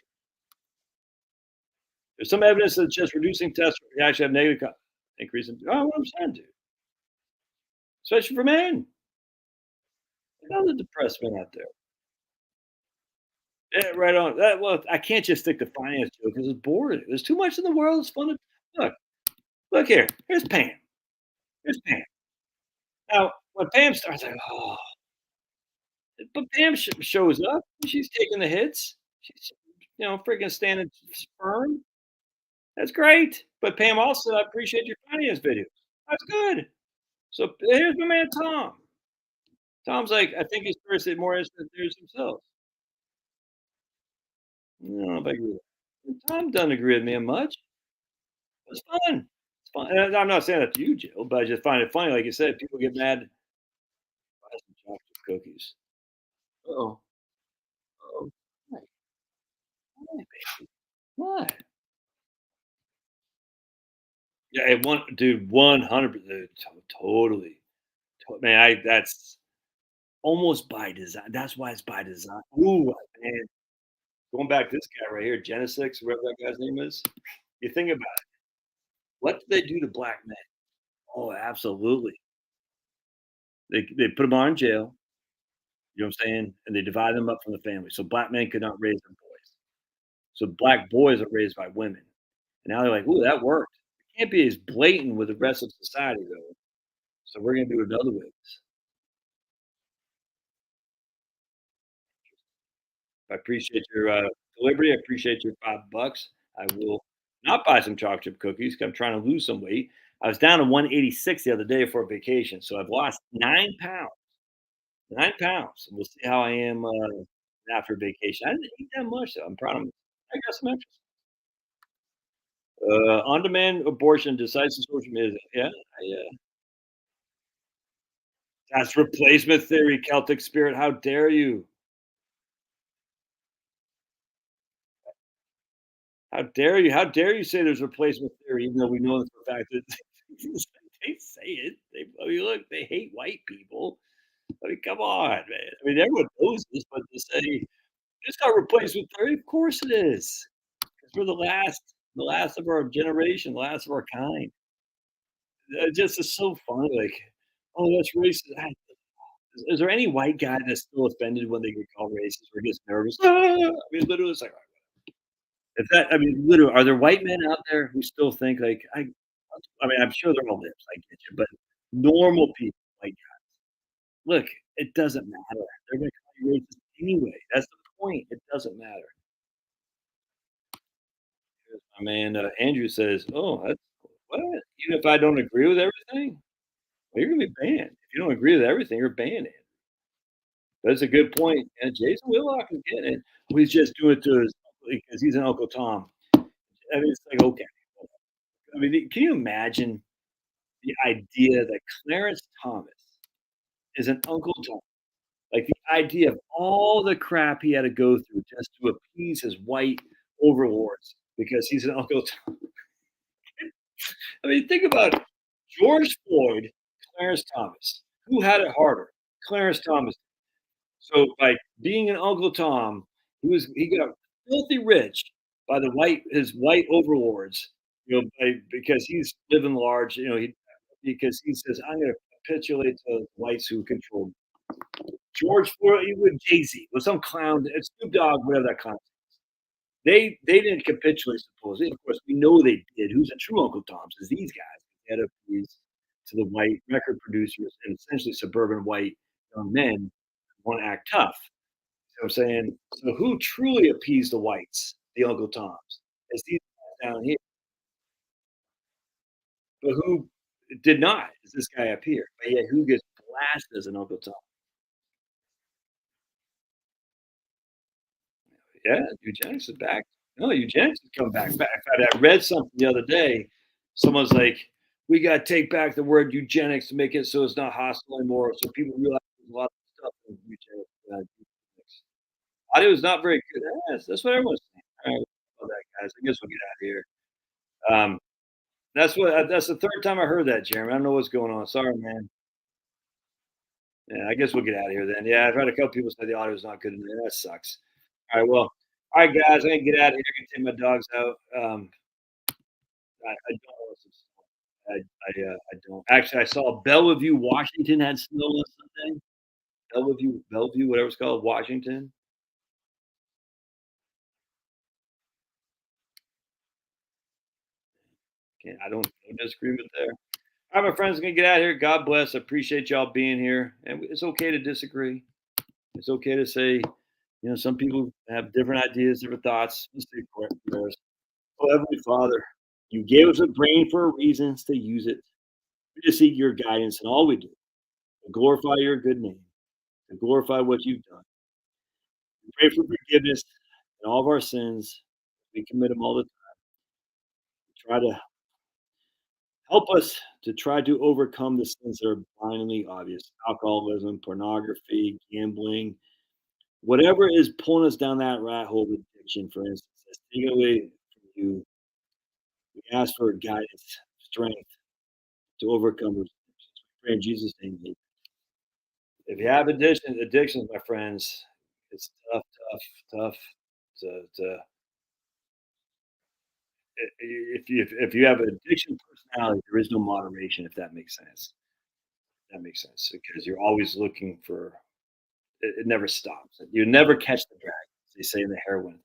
There's some evidence that just reducing testosterone can actually have negative increase in. Oh, what I'm saying, dude, especially for men. There's other depressed men out there. Yeah, right on. Well, I can't just stick to finance because it's boring. There's too much in the world. It's fun to look. Look here. Here's Pam. Here's Pam. Now, when Pam starts, like, oh, but Pam shows up. She's taking the hits. She's, freaking standing firm. That's great. But Pam also, I appreciate your finance videos. That's good. So here's my man Tom. Tom's like, I think he's first more interested in themselves. I don't know if I agree with that. Tom doesn't agree with me much. It's fun. It's fun. And I'm not saying that to you, Jill, but I just find it funny. Like you said, people get mad. Buy some chocolate cookies. Oh, oh, why? Why, baby? Why? Yeah, dude, 100%, totally. Man, that's almost by design. That's why it's by design. Ooh, man. Going back to this guy right here, Genesis, whatever that guy's name is. You think about it. What did they do to black men? Oh, absolutely. They put them all in jail. You know what I'm saying? And they divide them up from the family. So black men could not raise their boys. So black boys are raised by women. And now they're like, ooh, that worked. It can't be as blatant with the rest of society though. So we're gonna do it other ways. I appreciate your delivery. I appreciate your $5. I will not buy some chocolate chip cookies 'cause I'm trying to lose some weight. I was down to 186 the other day for a vacation, so I've lost 9 pounds. 9 pounds. We'll see how I am after vacation. I didn't eat that much though. I'm proud of myself. I got some extra. On-demand abortion, decisive social media. Yeah, that's replacement theory, Celtic spirit. How dare you? How dare you? How dare you say there's replacement theory, even though we know for a fact that they say it. I mean, look, they hate white people. I mean, come on, man. I mean, everyone knows this, but to say it's got replacement theory, of course it is. Because we're the last of our generation, the last of our kind. It just is so funny. Like, oh, that's racist. Is there any white guy that's still offended when they get called racist or gets nervous? "Ah!" I mean, literally, it's like, if that I mean, literally, are there white men out there who still think like I mean, I'm sure they're all lips, I get you, but normal people, like, look, it doesn't matter. They're gonna call you racist anyway. That's the point. It doesn't matter. My man, Andrew says, "Oh, that's what? Even if I don't agree with everything? Well, you're gonna be banned. If you don't agree with everything, you're banned." That's a good point, and Jason Whitlock is getting it. Oh, he's just doing it to his because he's an Uncle Tom. I mean, it's like, okay. I mean, can you imagine the idea that Clarence Thomas is an Uncle Tom? Like, the idea of all the crap he had to go through just to appease his white overlords because he's an Uncle Tom. I mean, think about it. George Floyd, Clarence Thomas. Who had it harder? Clarence Thomas. So, by being an Uncle Tom, he got filthy rich by his white overlords, because he's living large, because he says, "I'm gonna capitulate to the whites who control." George Floyd, even Jay-Z, was some clown, Snoop Dogg, whatever that clown. They didn't capitulate supposedly. Of course, we know they did. Who's a true Uncle Toms is these guys. They had to appease to the white record producers and essentially suburban white young men who wanna act tough. I'm saying, so who truly appeased the whites, the Uncle Toms? It's these guys down here, but who did not? Is this guy up here? But yeah, who gets blasted as an Uncle Tom? Yeah, eugenics is back. No, eugenics is coming back. In fact, I read something the other day. Someone's like, "We got to take back the word eugenics to make it so it's not hostile anymore, so people realize there's a lot of stuff in eugenics." Eugenics. I thought it was not very good. Yes, that's what everyone's saying. All right, well, that guys. I guess we'll get out of here. Um, that's the third time I heard that, Jeremy. I don't know what's going on. Sorry, man. Yeah, I guess we'll get out of here then. Yeah, I've had a couple people say the audio's not good in there. That sucks. All right, well, all right, guys, I gotta get out of here. I gotta take my dogs out. I don't know what's I don't. Actually, I saw Bellevue, Washington had snow on Sunday. Bellevue, whatever it's called, Washington. I don't disagree with there. All right, my friends, I'm gonna get out of here. God bless. I appreciate y'all being here, and it's okay to disagree. It's okay to say, some people have different ideas, different thoughts. Let's say prayers. Oh, Heavenly Father, you gave us a brain for a reason to use it. We just seek your guidance in all we do to glorify your good name, to glorify what you've done. We pray for forgiveness in all of our sins. We commit them all the time. Try to help us to try to overcome the sins that are blindingly obvious: alcoholism, pornography, gambling, whatever is pulling us down that rat hole of addiction, for instance. Let's take it away from you. We ask for guidance, strength to overcome those addictions. We pray in Jesus' name. If you have addictions, my friends, it's tough, tough, tough to if you have an addiction personality, there is no moderation. If that makes sense, that makes sense because you're always looking for it. Never stops. You never catch the dragon, as they say in the heroin.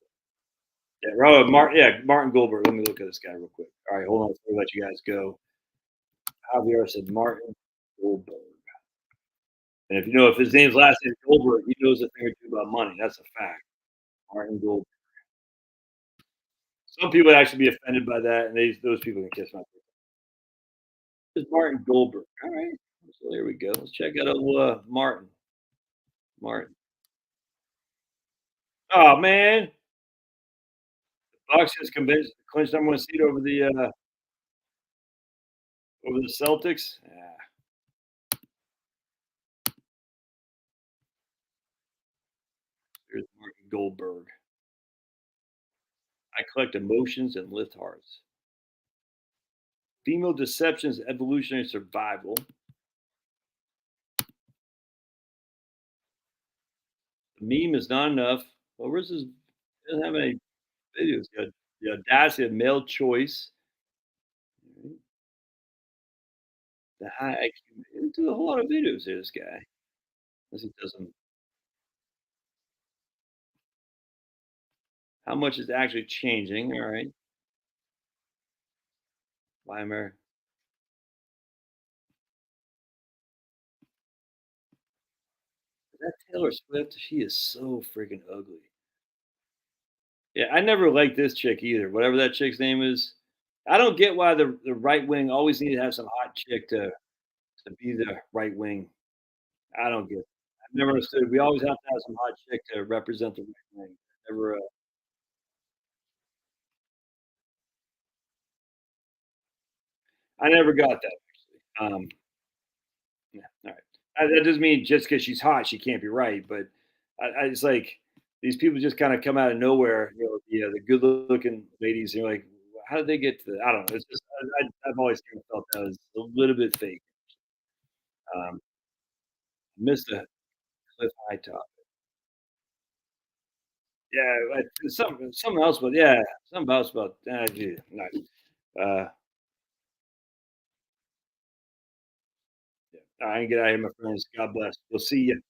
Yeah, Martin Goldberg. Let me look at this guy real quick. All right, hold on. Before I let you guys go, Javier said Martin Goldberg. And if his name's last name is Goldberg, he knows a thing or two about money. That's a fact. Martin Goldberg. Some people would actually be offended by that, and those people can kiss my butt. It's Martin Goldberg. All right. So there we go. Let's check out old Martin. Martin. Oh man, Bucks has convinced clinched number one seed over the Celtics. Yeah, here's Martin Goldberg. I collect emotions and lift hearts. Female deceptions, evolutionary survival. The meme is not enough. Well, where's his? He doesn't have any videos. The audacity of male choice. The high IQ. He do a whole lot of videos here, this guy. Unless he doesn't. How much is actually changing? All right. Weimer. Is that Taylor Swift? She is so freaking ugly. Yeah, I never liked this chick either. Whatever that chick's name is. I don't get why the right wing always need to have some hot chick to be the right wing. I don't get it. I've never understood. We always have to have some hot chick to represent the right wing. Never. I never got that actually. Yeah, all right. That doesn't mean just because she's hot, she can't be right. But it's like these people just kind of come out of nowhere. The good-looking ladies. You're like, how did they get to? I don't know. It's just I've always kind of felt that was a little bit fake. Um, missed a Cliff High top. Yeah, something else, but yeah, something else about yeah, not. Yeah. I can get out of here, my friends. God bless. We'll see you.